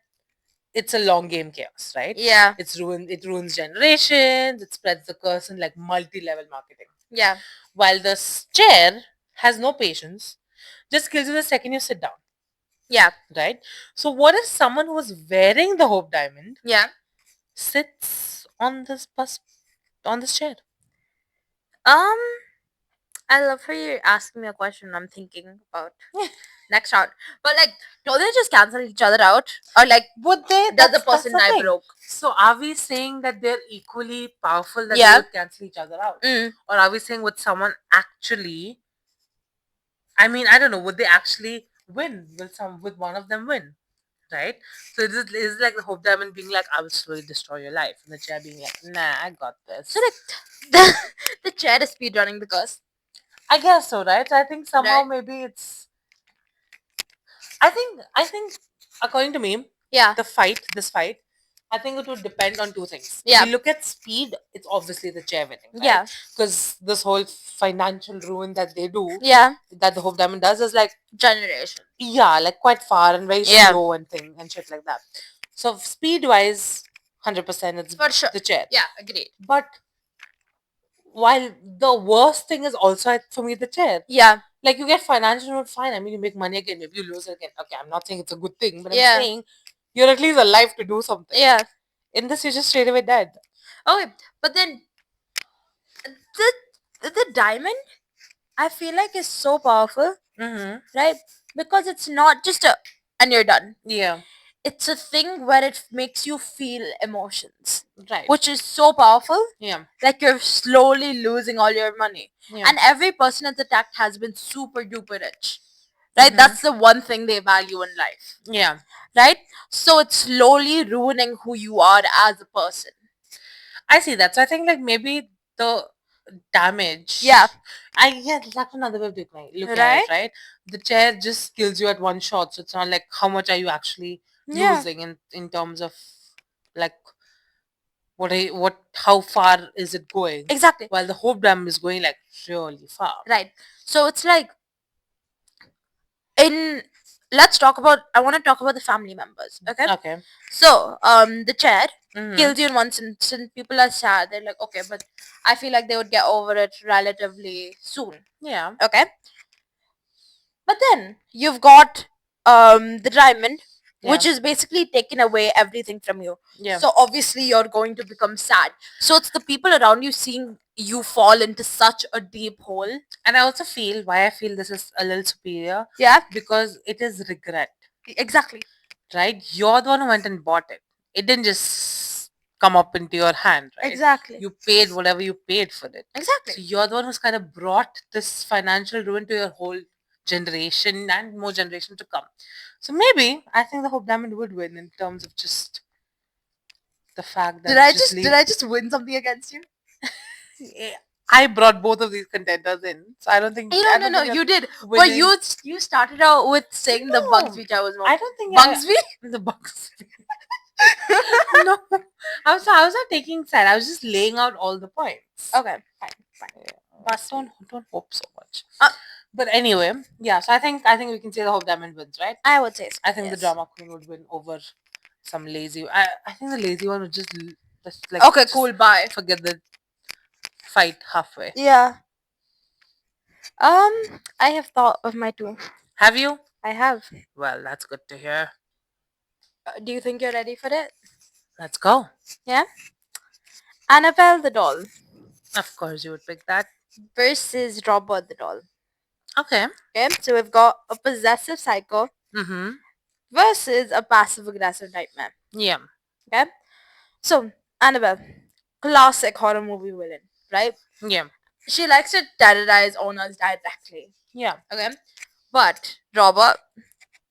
it's a long game chaos, right? Yeah. It ruins generations, it spreads the curse in like multi-level marketing. Yeah. While the chair has no patience, just kills you the second you sit down. Yeah. Right? So what if someone who was wearing the Hope Diamond Yeah. sits on this chair? I love how you're asking me a question I'm thinking about next round. But like, don't they just cancel each other out? Or like, Would they? does the That's person the die thing. broke? So are we saying that they're equally powerful that Yeah. they would cancel each other out? Mm. Or are we saying would someone actually, I mean, I don't know, would they actually win? Would one of them win? Right? So it's like the Hope Diamond being like, I will slowly destroy your life. And the chair being like, nah, I got this. So like, the chair is speed running the curse. I guess so, right? I think somehow Right. maybe it's I think according to me, Yeah. this fight, I think it would depend on two things. Yeah. If we look at speed, it's obviously the chair winning. Right? Yeah. Because this whole financial ruin that they do, Yeah. that the Hope Diamond does, is like Generation. yeah, like quite far and very Yeah. slow and thing and shit like that. So speed wise, 100% it's For sure. the chair. Yeah, agreed. But while the worst thing is also for me the chair. Yeah. Like you get financial ruin, fine. I mean, you make money again, maybe you lose again. Okay, I'm not saying it's a good thing, but Yeah. I'm saying you're at least alive to do something. Yeah. In this, you're just straight away dead. Okay, but then the diamond, I feel like is so powerful, Mm-hmm. right? Because it's not just a and you're done. Yeah. It's a thing where it makes you feel emotions, Right. which is so powerful. Yeah. Like you're slowly losing all your money, Yeah. and every person that's attacked has been super duper rich, right? Mhm. That's the one thing they value in life, Yeah. right? So it's slowly ruining who you are as a person. I see that. So I think like maybe the damage. Yeah. That's another way of looking at Right? it, right? The chair just kills you at one shot, so it's not like how much are you actually Yeah. losing in terms of like how far is it going? Exactly. While the Hope Dam is going like really far. Right. So it's like I want to talk about the family members. Okay. Okay. So the chair Mhm. kills you in one instant. People are sad. They're like, okay, but I feel like they would get over it relatively soon. Yeah. Okay. But then you've got the diamond, which is basically taking away everything from you. Yeah. So obviously you're going to become sad. So it's the people around you seeing you fall into such a deep hole. And I also feel why I feel this is a little superior Yeah. because it is regret. Exactly. right? You're the one who went and bought it. It didn't just come up into your hand, right? Exactly. You paid whatever you paid for it. Exactly. So you're the one who's kind of brought this financial ruin to your whole generation and more generation to come. So maybe I think the Hope Diamond would win in terms of just the fact that Did I just win something against you? Yeah, I brought both of these contenders in, so I don't think No, I no, don't no. think You you're did. But winning. you started out with saying the bugs No, which I was I don't think Bugsby? the Bucks. No, I was not taking side. I was just laying out all the points. Okay, fine, fine. Yeah, don't hope so much. But anyway, yeah. So I think we can say the Hope Diamond wins, right? I would say so. I think the yes. drama queen would win over some lazy. I think the lazy one would just like Okay, just cool. Bye. forget the fight halfway. Yeah. I have thought of my two. Have you? I have. Well, that's good to hear. Do you think you're ready for it? Let's go. Yeah. Annabelle the doll Of course, you would pick that. versus Robert the doll. Okay. Okay, so we've got a possessive psycho Mm-hmm. versus a passive aggressive nightmare. Yeah. Okay, so Annabelle, classic horror movie villain, right? Yeah. She likes to terrorize owners directly. Yeah. Okay, but Robert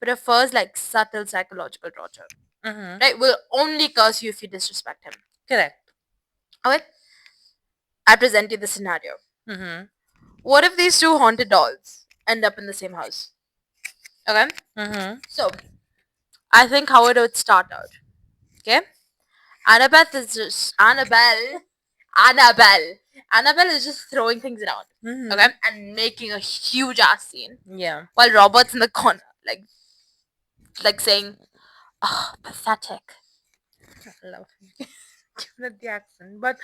prefers like subtle psychological torture. Mm-hmm. Right, will only curse you if you disrespect him. Correct. Okay, I present you the scenario. Mm-hmm. What if these two haunted dolls end up in the same house? Okay, Mm-hmm. so I think how it would start out. Okay, Annabelle is just Annabelle is just throwing things around. Mm-hmm. Okay, and making a huge ass scene Yeah. while Robert's in the corner, like saying, "Oh, pathetic." I love given it the accent, but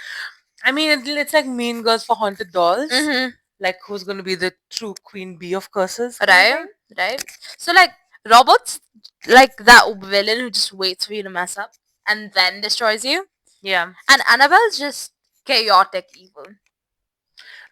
I mean, it's like Mean Girls for haunted dolls. Mm-hmm. Like, who's gonna be the true queen bee of curses? kind of Right, thing? right. So like Robert's like that villain who just waits for you to mess up and then destroys you, Yeah. and Annabelle's just chaotic evil.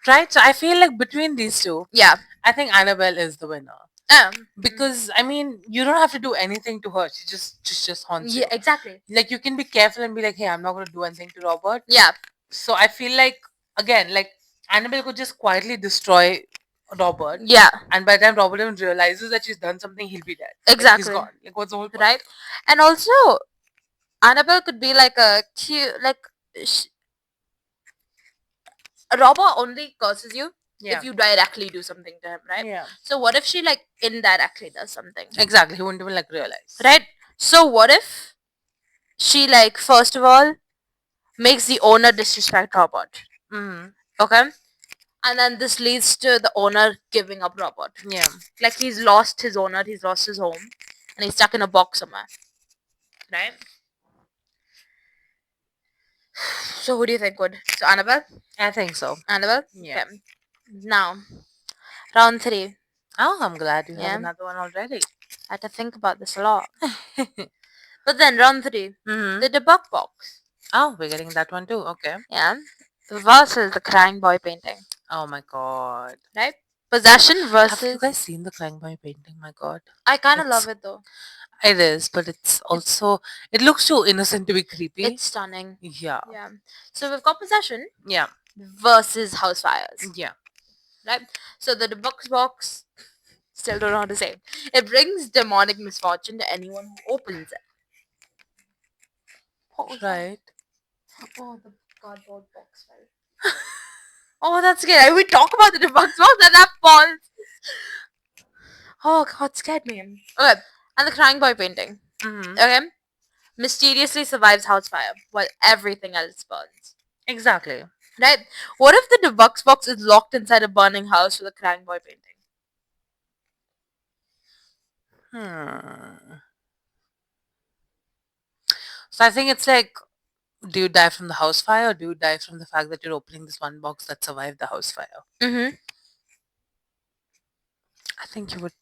Right. So I feel like between these two, Yeah. I think Annabelle is the winner. Um. Because I mean, you don't have to do anything to her. She just haunts you. Yeah. Exactly. Like you can be careful and be like, hey, I'm not gonna do anything to Robert. Yeah. So I feel like again, like Annabelle could just quietly destroy Robert. Yeah. And by the time Robert even realizes that she's done something, he'll be dead. Like, Exactly. he's gone. Like what's the whole point? Right. And also, Annabelle could be like a cute sh- Robert only curses you Yeah. if you directly do something to him, right? Yeah. So what if she like indirectly does something? Exactly. He wouldn't even like realize. Right? So what if she like first of all makes the owner disrespect Robert? Mm-hmm. Okay? And then this leads to the owner giving up Robert. Yeah. Like he's lost his owner, he's lost his home, and he's stuck in a box somewhere. Right? So who do you think would? So Annabelle? I think so. Annabelle? Yeah. Okay. Now, round 3. Oh, I'm glad you Yeah. have another one already. I had to think about this a lot. But then round 3, Mm-hmm. the debug box. Oh, we're getting that one too. Okay. Yeah. Versus the crying boy painting. Oh my god. Right? Possession Have you versus. guys seen the Crying Boy painting? My god. I kind of It's- love it though. It is, but it's also it looks too innocent to be creepy. It's stunning. Yeah. Yeah. So we've got possession Yeah. versus house fires. Yeah. Right? So the debug box, still don't know how to say it. It brings demonic misfortune to anyone who opens it. What was that? Right. Oh, the cardboard box fell. Oh, that's scary. We talk about the debug box and that falls. Oh god, scared me. Okay, and the crying boy painting. Mm-hmm. Okay, mysteriously survives house fire while everything else burns. Exactly. Right? What if the debug box is locked inside a burning house with a crying boy painting? So I think it's like, do you die from the house fire or do you die from the fact that you're opening this one box that survived the house fire? Mm-hmm. I think you would.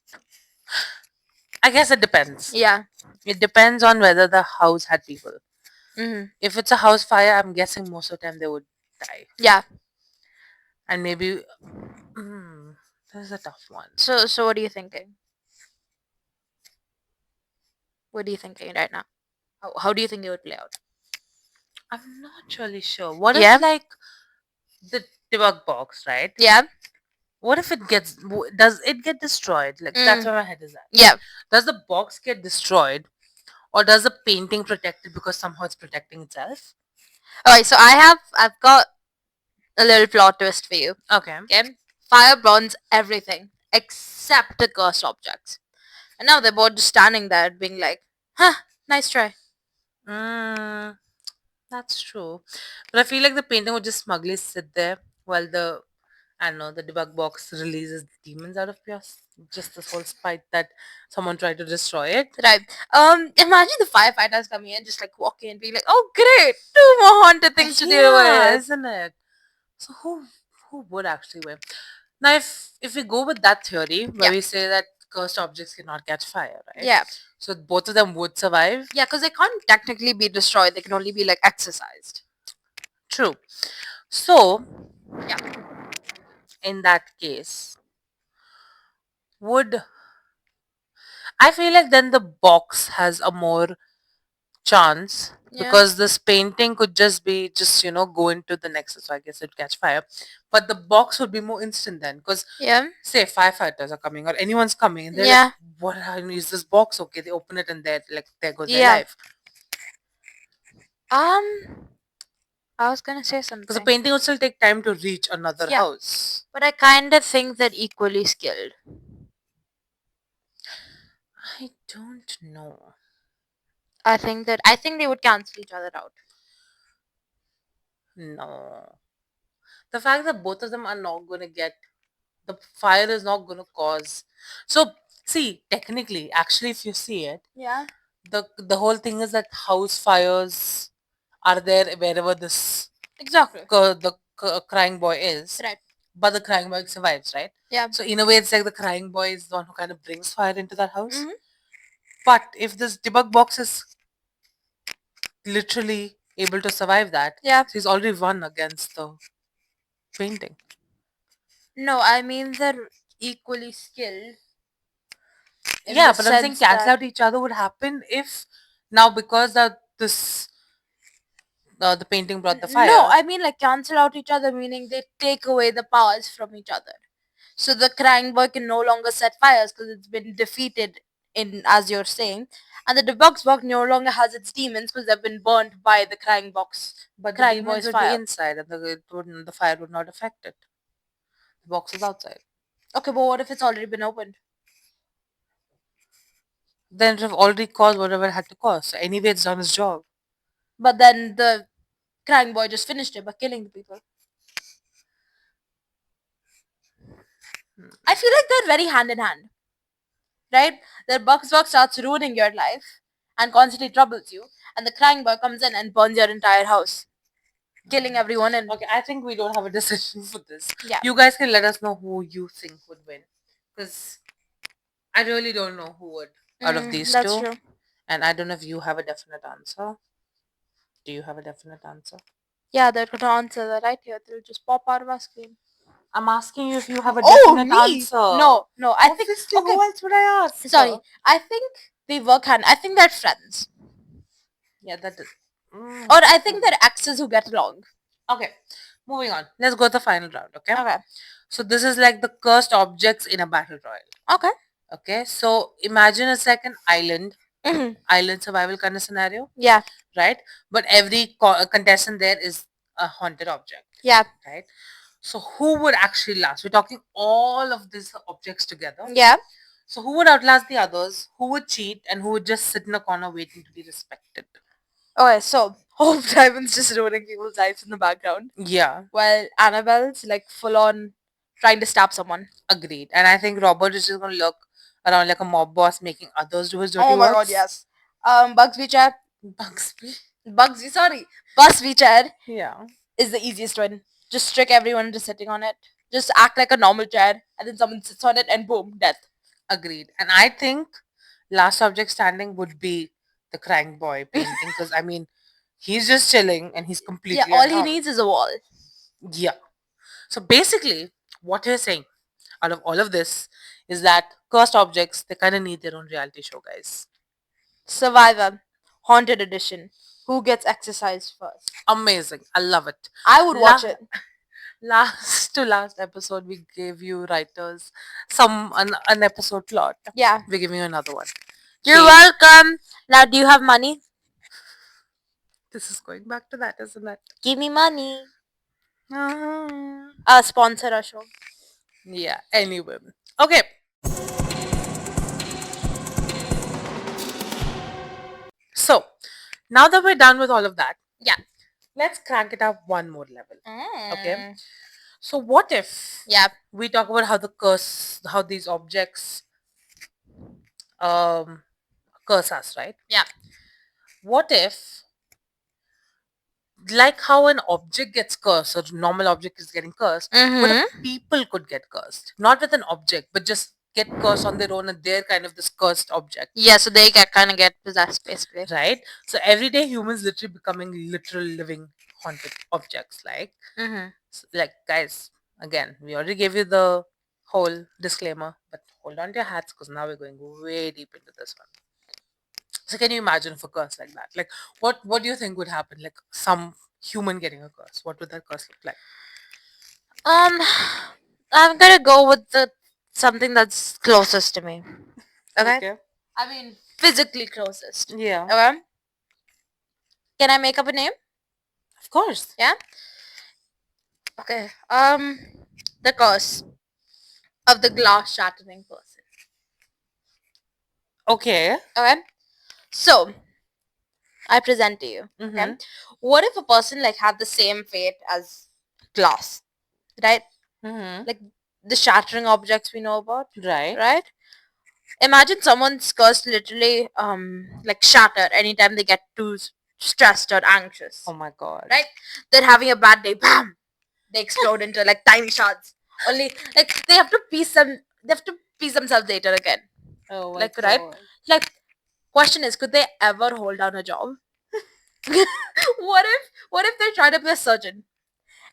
I guess it depends. Yeah. It depends on whether the house had people. Mm-hmm. If it's a house fire, I'm guessing most of the time they would die. Yeah. And maybe. This is a tough one. So what are you thinking? What are you thinking right now? How do you think it would play out? I'm not really sure. What if Yeah. like the debug box, right? Yeah. What if it gets does it get destroyed? Like that's Mm. where my head is at. Yeah. Does the box get destroyed, or does the painting protect it because somehow it's protecting itself? Alright, so I've got a little plot twist for you. Okay. Okay? Fire burns everything except the cursed objects. And now they're both just standing there being like, huh, nice try. Mm, that's true. But I feel like the painting would just smugly sit there while the I don't know the debug box releases demons out of just this whole spite that someone tried to destroy it. Right. Imagine the firefighters coming in, just like walking and being like, oh great, two more haunted things to deal Yeah, with. isn't it? So who would actually win? Now, if we go with that theory where Yeah. we say that cursed objects cannot catch fire, right? Yeah. So both of them would survive. Yeah, because they can't technically be destroyed, they can only be like exercised. True. So Yeah. in that case, would I feel like then the box has a more chance Yeah. because this painting could just be go into the nexus, so I guess it'd catch fire. But the box would be more instant then because Yeah. say firefighters are coming or anyone's coming and they're like, Yeah. what is this box? Okay, they open it and there goes their Yeah. life. I was gonna say Because the something. painting would still take time to reach another Yeah. house. But I kinda think they're equally skilled. I don't know. I think they would cancel each other out. No. The fact that both of them are not gonna get the fire is not gonna cause. So see, technically, actually if you see it, Yeah. the whole thing is that house fires are there wherever this Exactly. crying boy is. Right. But the crying boy survives, right? Yeah. So in a way, it's like the crying boy is the one who kind of brings fire into that house. Mm-hmm. But if this debug box is literally able to survive that, Yeah. so he's already won against the painting. No, I mean they're equally skilled in Yeah, the but I'm saying sense cancel that out each other would happen if now because that this the painting brought the no, fire. I mean like cancel out each other, meaning they take away the powers from each other. So the crying boy can no longer set fires because it's been defeated in, as you're saying, and the debug box no longer has its demons because they've been burnt by the crying box, But the crying demons boy's would be fire. inside and the fire would not affect it. The box is outside. Okay, but what if it's already been opened? Then it would have already caused whatever it had to cause. So anyway, it's done its job. But then the crying boy just finished it by killing the people. I feel like they're very hand in hand, right? The box starts ruining your life and constantly troubles you, and the crying boy comes in and burns your entire house, killing everyone. And Okay, I think we don't have a decision for this. yeah, You guys can let us know who you think would win. Because I really don't know who would out of these that's two. true. And I don't know if you have a definite answer. Do you have a definite answer? Yeah, they're gonna answer that right here. They'll just pop out of our screen. I'm asking you if you have a Oh, definite me? answer. No. I think Obviously, okay. who else would I ask? Sorry, I think they work hand. I think they're friends, Yeah, that is. or I think they're exes who get along. Okay, moving on. Let's go to the final round, okay? Okay. So this is like the cursed objects in a battle royal. Okay. Okay, so imagine a second Mhm. island survival kind of scenario, Yeah. right? But every contestant there is a haunted object, Yeah. right? So who would actually last? We're talking all of these objects together. Yeah. So who would outlast the others? Who would cheat and who would just sit in a corner waiting to be respected? Okay. So Hope Diamond's just ruining people's lives in the background, Yeah, while Annabelle's like full on trying to stab someone. agreed. And I think Robert is just gonna look around like a mob boss, making others do his dirty Oh my god, works. yes. Bugsby chair. Bugsby. Bugsby, sorry. Busby chair Yeah, is the easiest one. Just trick everyone into sitting on it. Just act like a normal chair, and then someone sits on it, and boom, death. agreed. And I think last object standing would be the crying boy painting because I mean he's just chilling and he's Yeah, completely all he unharmed. needs is a wall. Yeah. So basically, what you're saying out of all of this is that cursed objects they kind of need their own reality show, guys. Survivor, Haunted Edition. Who gets exercised first? Amazing. I love it. I would watch it. Last to last episode, we gave you writers an episode plot. Yeah. We're giving you another one. You're Okay. welcome. Now, do you have money? This is going back to that, isn't it? Give me money. Ah. Sponsor a show. Yeah. Anyway. Okay. So, now that we're done with all of that, Yeah. let's crank it up one more level. Okay. Mm. So, what if Yeah. we talk about how these objects curse us, right? Yeah. What if, like how an object gets cursed, or normal object is getting cursed, what if people could get cursed? Not with an object, but just get cursed on their own, and they're kind of this cursed object. Yeah, so they kind of get possessed, basically. Right? So everyday humans literally becoming literal living haunted objects. Like guys, again, we already gave you the whole disclaimer, but hold on to your hats because now we're going way deep into this one. So can you imagine if a curse like that? Like what do you think would happen? Like some human getting a curse. What would that curse look like? I'm gonna go with the something that's closest to me. Okay. I mean, physically closest. Yeah. Okay. Can I make up a name? Of course. Yeah. Okay. The curse of the glass shattering person. Okay. Okay. So, I present to you. Okay. Mhm. What if a person like had the same fate as glass, right? Mhm. Like the shattering objects we know about, Right. right? Imagine someone's cursed literally like shatter anytime they get too stressed or anxious. Oh my god. Right? They're having a bad day, bam! They explode into like tiny shards. Only like they have to piece themselves later again. Oh my Like god. right? Like question is, could they ever hold down a job? what if they're trying to be a surgeon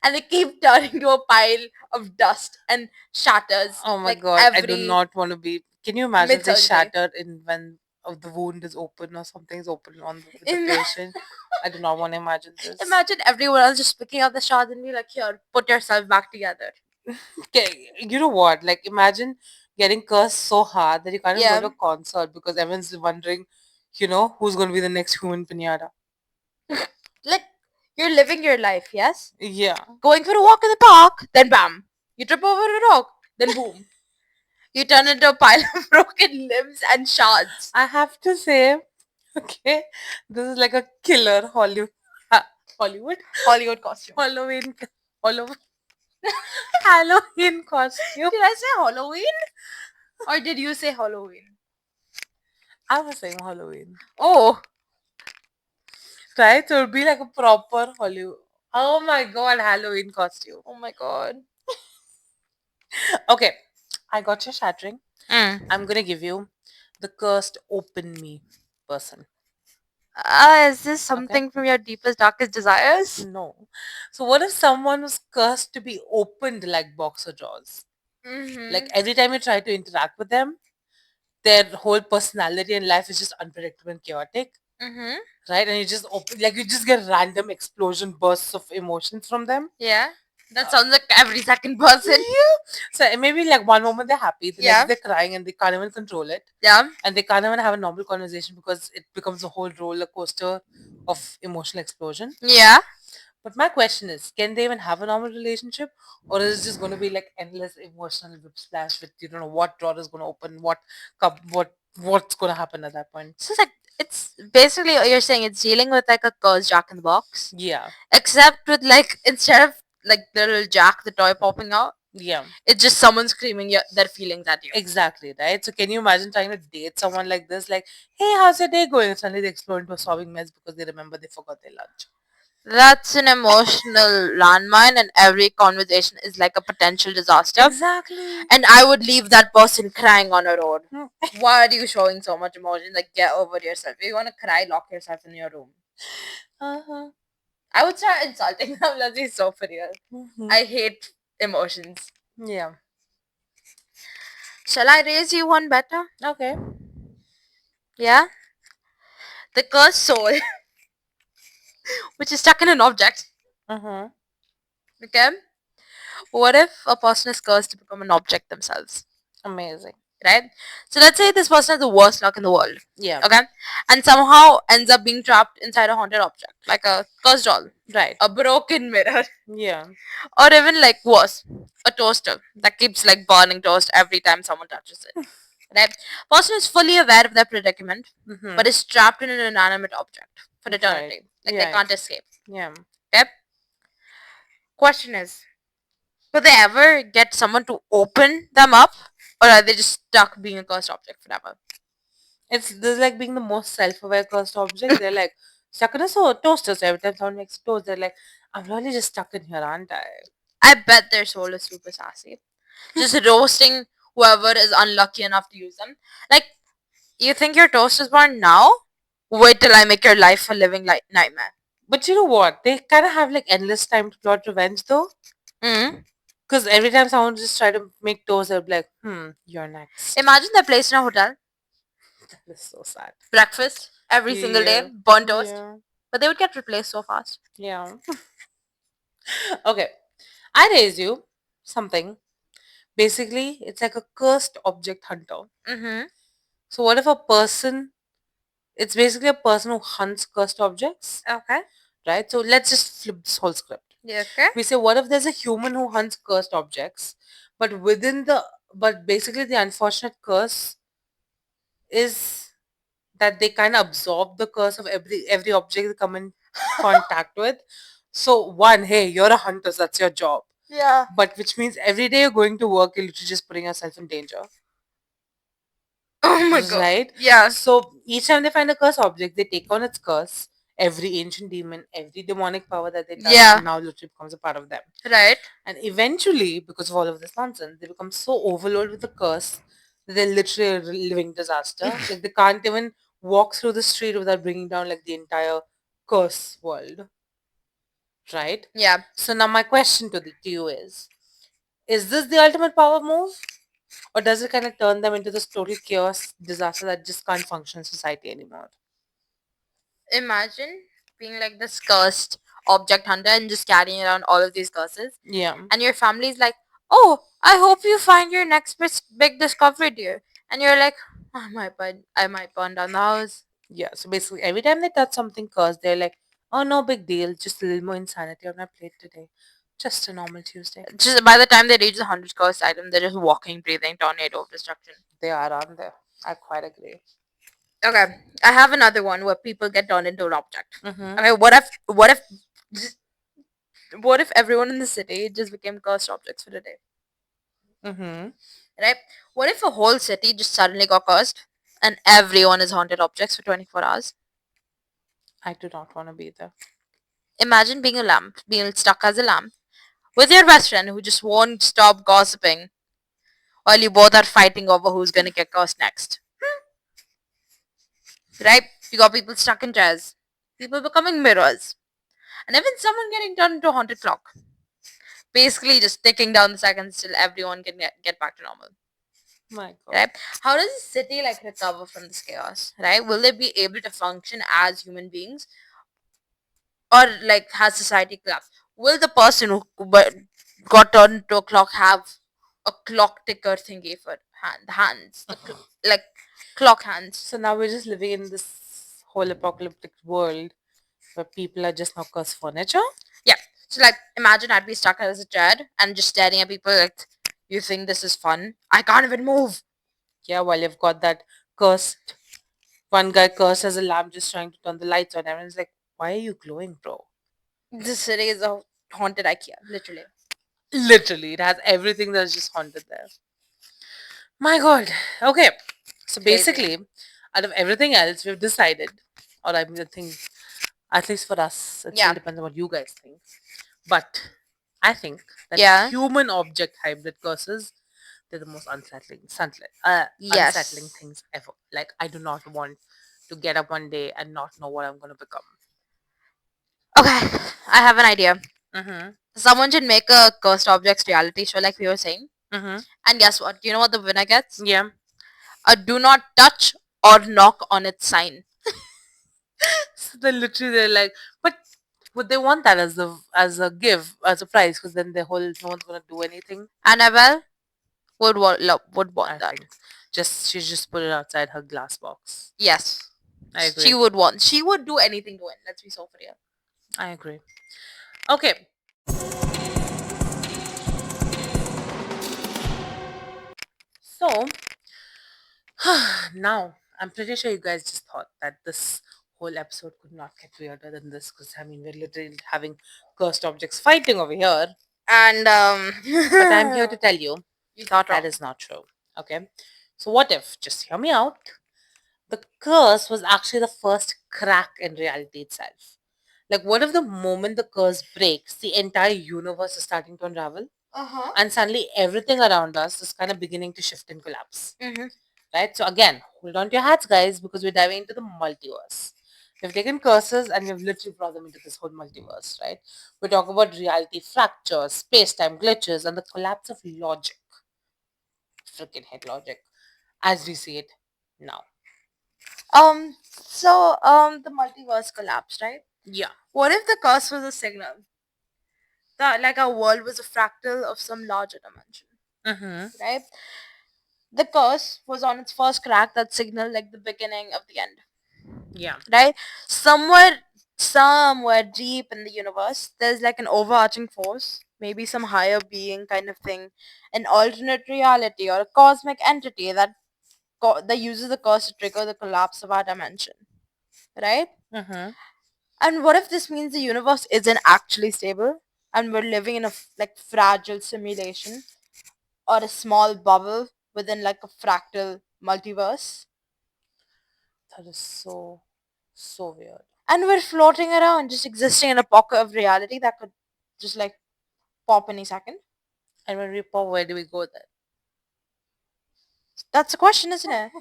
and they keep turning to a pile of dust and shatters? Oh my like god, I do every not want to be. Can you imagine if they mid-surgery. shatter in when the wound is open or something's open on the Ima- patient? I do not want to imagine this. Imagine everyone else just picking up the shards and be like, here, put yourself back together. Okay, you know what? Like, imagine getting cursed so hard that you can't even go Yeah. to a concert because everyone's wondering, who's going to be the next human pinata. Like, you're living your life, yes? Yeah. Going for a walk in the park, then bam. You trip over a rock, then boom. You turn into a pile of broken limbs and shards. I have to say, okay, this is like a killer Hollywood costume. Halloween Halloween costume. Did I say Halloween? Or did you say Halloween? I was saying Halloween. Oh. Right? So it would be like a proper Hollywood. Oh my god, Halloween costume. Oh my god. Okay, I got your shattering. Mm. I'm gonna give you the cursed open me person. Is this something from your deepest, darkest desires? No. So what if someone was cursed to be opened like boxer jaws? Mm-hmm. Like every time you try to interact with them, their whole personality and life is just unpredictable and chaotic. Mm-hmm. Right? And you just you just get random explosion bursts of emotions from them. Yeah. That sounds like every second person. Yeah. So maybe like one moment they're happy, the Yeah. next they're crying and they can't even control it. Yeah. And they can't even have a normal conversation because it becomes a whole roller coaster of emotional explosion. Yeah. But my question is, can they even have a normal relationship? Or is it just gonna be like endless emotional whip splash with you don't know what drawer is gonna open, what cup what's gonna happen at that point? So it's like it's basically what you're saying it's dealing with like a cursed Jack in the Box. Yeah. Except with like instead of like the little Jack the toy popping out, Yeah. it's just someone screaming their feelings at you. Exactly, right? So can you imagine trying to date someone like this? Like, hey, how's your day going? And suddenly they explode into a sobbing mess because they remember they forgot their lunch. That's an emotional landmine, and every conversation is like a potential disaster. Exactly. And I would leave that person crying on a road. Why are you showing so much emotion? Like, get over yourself. If you want to cry, lock yourself in your room. Uh-huh. I would start insulting them. Let's be so for real. Mm-hmm. I hate emotions. Yeah. Shall I raise you one better? Okay. Yeah? The cursed soul, which is stuck in an object. Mm-hmm. Okay? What if a person is cursed to become an object themselves? Amazing. Right? So let's say this person has the worst luck in the world. Yeah. Okay? And somehow ends up being trapped inside a haunted object, like a cursed doll, Right. a broken mirror, Yeah. or even like worse, a toaster that keeps like burning toast every time someone touches it. Right? Person is fully aware of their predicament, Mm-hmm. but is trapped in an inanimate object for Right. eternity. Like they Right. can't escape. Yeah. Okay? Question is, could they ever get someone to open them up? Or are they just stuck being a cursed object forever? It's this like being the most self-aware cursed object. They're like stuck in a toaster. So every time someone makes toast, they're like, I'm really just stuck in here, aren't I? I bet their soul is super sassy. Just roasting whoever is unlucky enough to use them. Like, you think your toast is born now? Wait till I make your life a living nightmare. But you know what? They kind of have like endless time to plot revenge though. Mm. Because every time someone just try to make toast, they'll be like, you're next. Imagine they're placed in a hotel, That is so sad. breakfast every single day, Yeah. burnt toast. Yeah. But they would get replaced so fast. Yeah. Okay. I raise you something. Basically, it's like a cursed object hunter. Mm-hmm. So what if a person, it's basically a person who hunts cursed objects, Okay. right? So let's just flip this whole script. Yeah, okay. We say, what if there's a human who hunts cursed objects, but but basically the unfortunate curse is that they kind of absorb the curse of every object they come in contact with. So one, hey, you're a hunter, so that's your job. Yeah. But which means every day you're going to work, you're literally just putting yourself in danger. Oh my god. Right? Yeah. So each time they find a curse object, they take on its curse. Every ancient demon, every demonic power that they touch Yeah. now literally becomes a part of them. Right. And eventually, because of all of this nonsense, they become so overloaded with the curse that they're literally a living disaster. Like they can't even walk through the street without bringing down like the entire curse world. Right? Yeah. So now my question to you is this the ultimate power move? Or does it kind of turn them into this total chaos disaster that just can't function in society anymore? Imagine being like this cursed object hunter and just carrying around all of these curses. Yeah. And your family's like, oh, I hope you find your next big discovery, dear. And you're like, I might burn down the house. Yeah. So basically, every time they touch something cursed, they're like, oh, no big deal. Just a little more insanity on my plate today. Just a normal Tuesday. Just by the time they reach the 100 cursed item, they're just walking, breathing tornado of destruction. They are, aren't they? I quite agree. Okay, I have another one where people get turned into an object. Mm-hmm. Okay, just, what if everyone in the city just became cursed objects for the day? Mm-hmm. Right? What if a whole city just suddenly got cursed and everyone is haunted objects for 24 hours? I do not want to be there. Imagine being a lamp, being stuck as a lamp with your best friend who just won't stop gossiping while you both are fighting over who's gonna get cursed next. Right? You got people stuck in chairs, people becoming mirrors, and even someone getting turned into a haunted clock. Basically, just ticking down the seconds till everyone can get back to normal. My God. Right? How does the city like recover from this chaos? Right? Will they be able to function as human beings, or like has society collapsed? Will the person who got turned into a clock have a clock ticker thingy for hands, like clock hands? So now we're just living in this whole apocalyptic world where people are just now cursed furniture. Yeah. So like, imagine I'd be stuck as a child and just staring at people like, "You think this is fun? I can't even move." Yeah, while you've got that cursed one guy cursed as a lamp just trying to turn the lights on. Everyone's like, why are you glowing, bro? This city is a haunted IKEA, literally. Literally, it has everything that's just haunted there. My God. Okay. So Crazy. basically, out of everything else, we've decided, or I mean, I think, at least for us, it Yeah. still depends on what you guys think. But I think that Yeah. human object hybrid curses, they're the most unsettling, Yes. unsettling things ever. Like, I do not want to get up one day and not know what I'm going to become. Okay, I have an idea. Mm-hmm. Someone should make a cursed objects reality show, like we were saying. Mm-hmm. And guess what? You know what the winner gets? Yeah. A do not touch or knock on its sign. So they literally they're like, but would they want that as a give as a prize? Because then the whole no one's gonna do anything. Annabelle would want I that. think just she just put it outside her glass box. Yes. I agree. She would do anything to win. Let's be so for real. I agree. Okay, so now I'm pretty sure you guys just thought that this whole episode could not get weirder than this because I mean we're literally having cursed objects fighting over here. And But I'm here to tell you you thought that wrong. is not true. Okay. So what if, just hear me out, the curse was actually the first crack in reality itself? Like what if the moment the curse breaks, the entire universe is starting to unravel? Uh-huh. And suddenly everything around us is kind of beginning to shift and collapse. Mm-hmm. Right? So again, hold on to your hats, guys, because we're diving into the multiverse. We've taken curses and we've literally brought them into this whole multiverse, right? We're talking about reality fractures, space-time glitches, and the collapse of logic. Freaking hate logic, as we see it now. The multiverse collapsed, right? Yeah. What if the curse was a signal? That like our world was a fractal of some larger dimension. Mm-hmm. Right? The curse was on its first crack that signaled like the beginning of the end. Yeah. Right? Somewhere deep in the universe, there's like an overarching force, maybe some higher being kind of thing, an alternate reality or a cosmic entity that uses the curse to trigger the collapse of our dimension. Right? Mm-hmm. And what if this means the universe isn't actually stable and we're living in a like fragile simulation or a small bubble within like a fractal multiverse? That is so, so weird. And we're floating around just existing in a pocket of reality that could just like pop any second. And when we pop, where do we go then? That's the question, isn't it?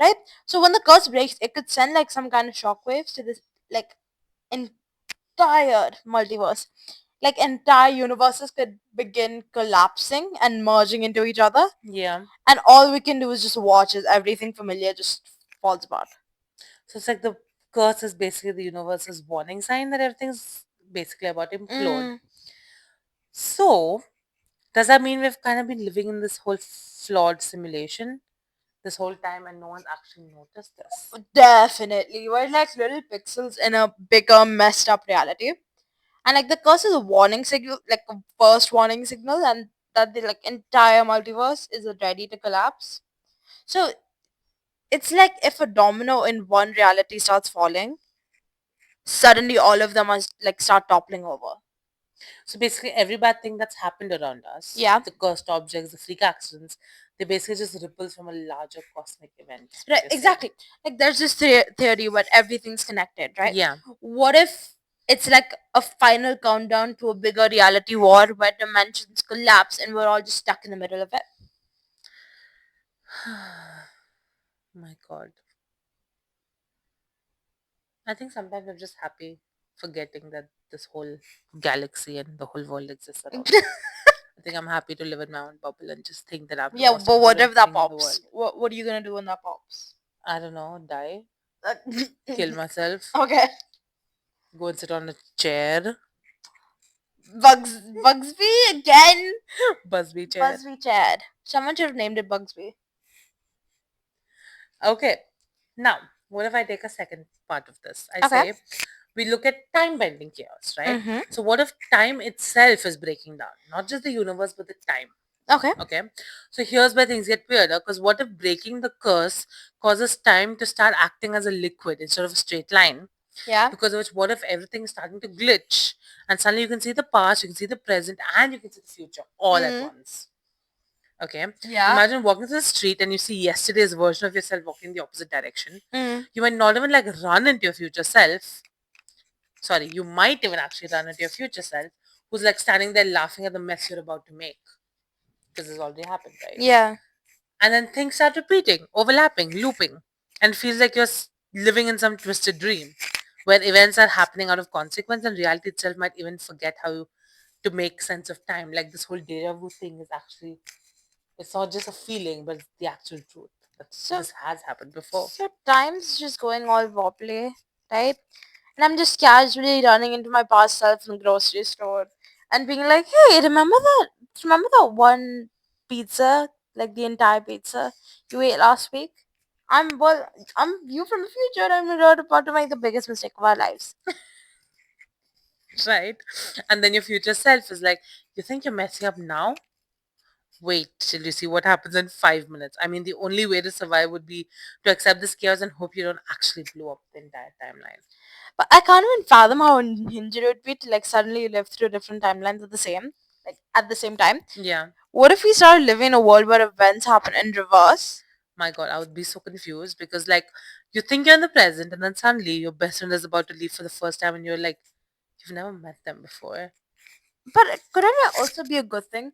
Right? So when the curse breaks, it could send like some kind of shockwaves to this like entire multiverse. Like entire universes could begin collapsing and merging into each other. Yeah. And all we can do is just watch as everything familiar just falls apart. So it's like the curse is basically the universe's warning sign that everything's basically about to implode. Mm, So does that mean we've kind of been living in this whole flawed simulation this whole time and no one's actually noticed this? definitely. We're like little pixels in a bigger, messed up reality. And like the curse is a warning signal, like a first warning signal, and that the like entire multiverse is ready to collapse. So it's like if a domino in one reality starts falling, suddenly all of them must like start toppling over. So basically, every bad thing that's happened around us, Yeah. the cursed objects, the freak accidents, they basically just ripples from a larger cosmic event. Is what Right, you're saying. exactly. Like there's this theory where everything's connected, right? Yeah. What if it's like a final countdown to a bigger reality war where dimensions collapse and we're all just stuck in the middle of it? My God. I think sometimes I'm just happy forgetting that this whole galaxy and the whole world exists around me. I think I'm happy to live in my own bubble and just think that I'm the Yeah, most but what important if that thing in the pops? world. What are you gonna do when that pops? I don't know, die, Uh, kill myself, okay. go and sit on a chair, Bugsby again. Busby chair. Bugsby Chad. Someone should have named it Bugsby. Okay, now, what if I take a second part of this? I Okay. say we look at time bending chaos, right? Mm-hmm. So, what if time itself is breaking down? Not just the universe, but the time. Okay. Okay, so here's where things get weirder because what if breaking the curse causes time to start acting as a liquid instead of a straight line? Yeah. Because of which, what if everything is starting to glitch and suddenly you can see the past, you can see the present, and you can see the future all at Mm. once? Okay, Yeah. imagine walking through the street and you see yesterday's version of yourself walking in the opposite direction. Mm. You might not even like run into your future self. Sorry, you might even actually run into your future self who's like standing there laughing at the mess you're about to make because it's already happened, right? Yeah. And then things start repeating, overlapping, looping, and it feels like you're living in some twisted dream where events are happening out of consequence and reality itself might even forget how to make sense of time. Like this whole deja vu thing is actually, it's not just a feeling, but it's the actual truth. That So this has happened before. so time's just going all wobbly. right? And I'm just casually running into my past self in the grocery store and being like, hey, remember that one pizza, like the entire pizza you ate last week? Well, I'm you from the future. I'm about to make the biggest mistake of our lives. Right? And then your future self is like, you think you're messing up now? Wait till you see what happens in 5 minutes. I mean, the only way to survive would be to accept this chaos and hope you don't actually blow up the entire timeline. But I can't even fathom how unhinged it would be to like suddenly live through different timelines at the same time. Yeah. What if we started living in a world where events happen in reverse? My God, I would be so confused because, like, you think you're in the present and then suddenly your best friend is about to leave for the first time and you're like, you've never met them before. But couldn't it also be a good thing?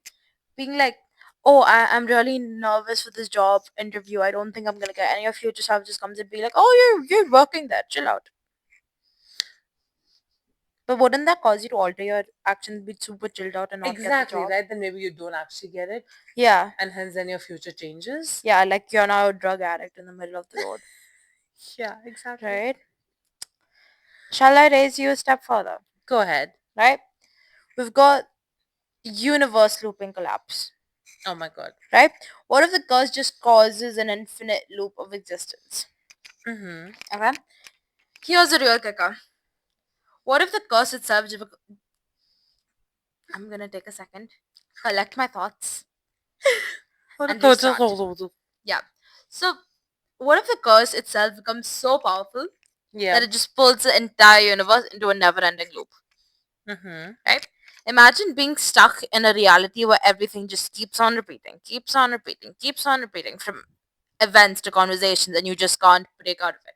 Being like, oh, I'm really nervous for this job interview. I don't think I'm gonna get any of your future self just comes and be like, oh, you're working there. Chill out. But wouldn't that cause you to alter your actions, be super chilled out, and not get the Exactly, job? right? Then maybe you don't actually get it, Yeah, and hence then your future changes. yeah. Like you're now a drug addict in the middle of the road, Yeah, exactly. right? Shall I raise you a step further? Go ahead. Right? We've got universe looping collapse. Oh my God. Right? What if the curse just causes an infinite loop of existence? Mm-hmm. Okay. Here's the real kicker. What if the curse itself? I'm gonna take a second, collect my thoughts, What a and total restart. total. Yeah. So, what if the curse itself becomes so powerful Yeah. that it just pulls the entire universe into a never-ending loop? Mm-hmm. Right? Imagine being stuck in a reality where everything just keeps on repeating, keeps on repeating, keeps on repeating, from events to conversations, and you just can't break out of it.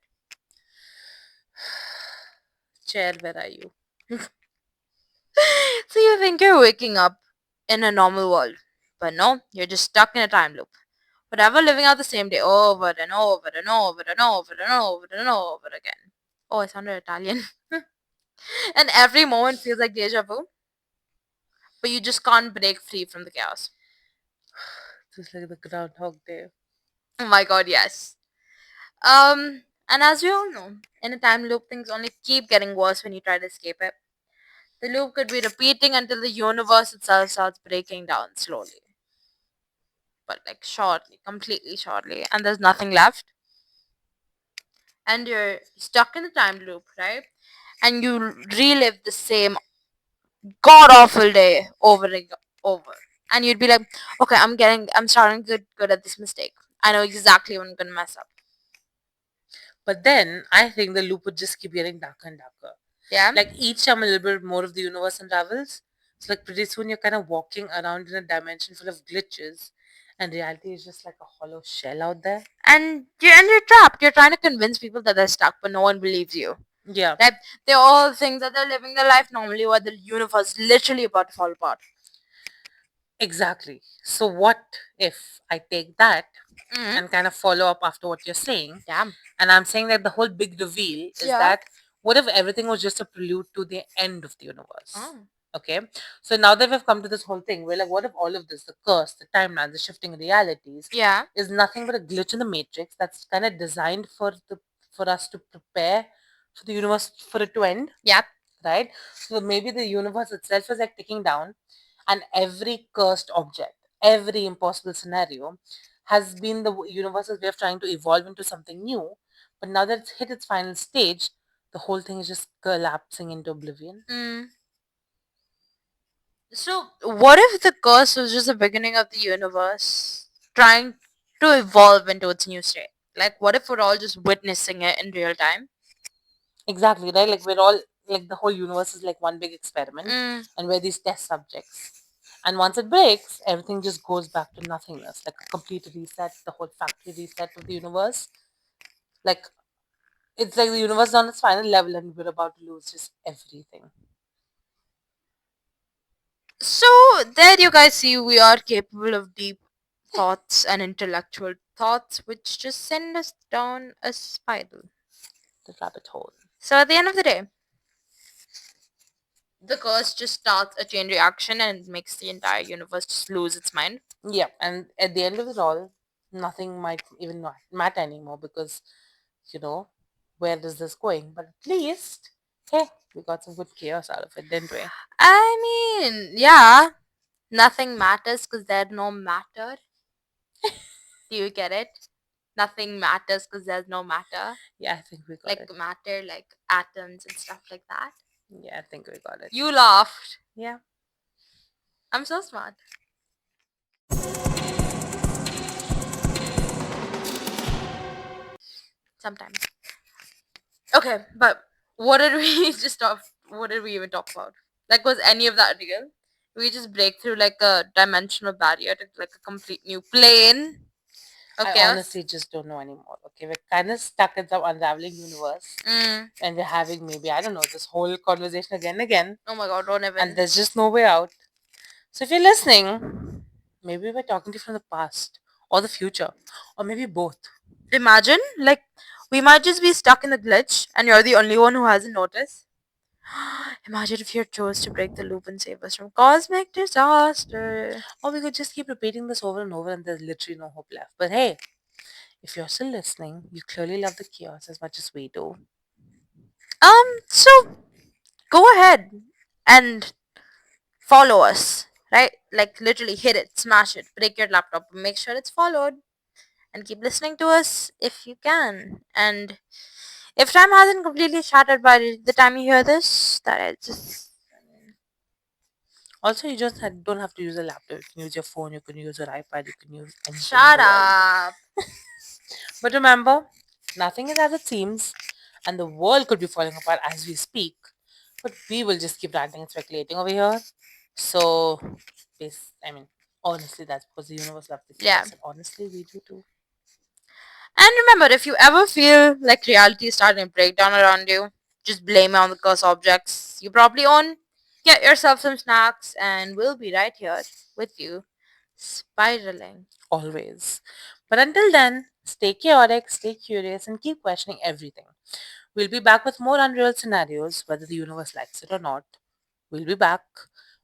Chair, where are you? So you think you're waking up in a normal world, but no, you're just stuck in a time loop. Forever living out the same day over and over and over and over and over and over again. Oh, I sounded Italian. And every moment feels like deja vu, but you just can't break free from the chaos. Just like the Groundhog Day. Oh my god, yes. And as we all know, in a time loop, things only keep getting worse when you try to escape it. The loop could be repeating until the universe itself starts breaking down slowly, but like shortly, completely shortly, and there's nothing left. And you're stuck in the time loop, right? And you relive the same god awful day over and over. And you'd be like, okay, I'm starting good at this mistake. I know exactly when I'm gonna mess up. But then I think the loop would just keep getting darker and darker. Yeah. Like each time a little bit more of the universe unravels. It's like pretty soon you're kind of walking around in a dimension full of glitches, and reality is just like a hollow shell out there. And you're trapped. You're trying to convince people that they're stuck, but no one believes you. Yeah, Right? They all think that they're living their life normally, while the universe is literally about to fall apart. exactly. So what if I take that Mm-hmm. and kind of follow up after what you're saying? Damn. And I'm saying that the whole big reveal is Yeah. that what if everything was just a prelude to the end of the universe? Oh. Okay. So now that we've come to this whole thing, we're like, what if all of this, the curse, the timeline, the shifting realities, Yeah. is nothing but a glitch in the matrix that's kind of designed for us to prepare for the universe for it to end, Yep. right? So maybe the universe itself is like ticking down, and every cursed object, every impossible scenario has been the universe's way of trying to evolve into something new. But now that it's hit its final stage, the whole thing is just collapsing into oblivion. Mm. So, what if the curse was just the beginning of the universe trying to evolve into its new state? Like, what if we're all just witnessing it in real time? Exactly, right? Like we're all like the whole universe is like one big experiment, Mm. and we're these test subjects. And once it breaks, everything just goes back to nothingness, like a complete reset, the whole factory reset of the universe. Like it's like the universe is on its final level, and we're about to lose just everything. So, there you guys see we are capable of deep thoughts and intellectual thoughts, which just send us down a spiral. The rabbit hole. So, at the end of the day, the curse just starts a chain reaction and makes the entire universe just lose its mind. Yeah, and at the end of it all, nothing might even matter anymore because you know where is this going? But at least, hey, we got some good chaos out of it, didn't we? I mean, yeah, nothing matters because there's no matter. Do you get it? Nothing matters because there's no matter. Yeah, I think we got Like it. matter, like atoms and stuff like that. Yeah, I think we got it. You laughed. Yeah. I'm so smart. Sometimes. Okay, but what did we just talk? What did we even talk about? Like, was any of that real? We just break through like a dimensional barrier to like a complete new plane. I Okay. honestly just don't know anymore. Okay, we're kind of stuck in some unraveling universe, and we're having maybe I don't know this whole conversation again and again, Oh my god, don't and even. there's just no way out. So if you're listening, maybe we're talking to you from the past or the future, or maybe both. Imagine, like, we might just be stuck in the glitch and you're the only one who hasn't noticed. Imagine if you chose to break the loop and save us from cosmic disaster. Or we could just keep repeating this over and over, and there's literally no hope left. But hey, if you're still listening, you clearly love the chaos as much as we do. So go ahead and follow us, right? Like, literally hit it, smash it, break your laptop, make sure it's followed, and keep listening to us if you can. And if time hasn't completely shattered by the time you hear this, that it's just. Also, you just don't have to use a laptop. You can use your phone, you can use your iPad, you can use anything in Shut the world. up. But remember, nothing is as it seems, and the world could be falling apart as we speak. But we will just keep ranting and speculating over here. So, I mean, honestly, that's because the universe loves the Yeah. chaos, and honestly, we do too. And remember, if you ever feel like reality is starting to break down around you, just blame it on the cursed objects you probably own. Get yourself some snacks, and we'll be right here with you, spiraling. Always. But until then, stay chaotic, stay curious, and keep questioning everything. We'll be back with more unreal scenarios, whether the universe likes it or not. We'll be back.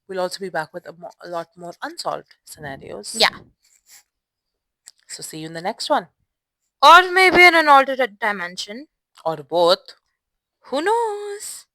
We'll also be back with a lot more unsolved scenarios. Yeah. So, see you in the next one. Or maybe in an alternate dimension. Or both. Who knows?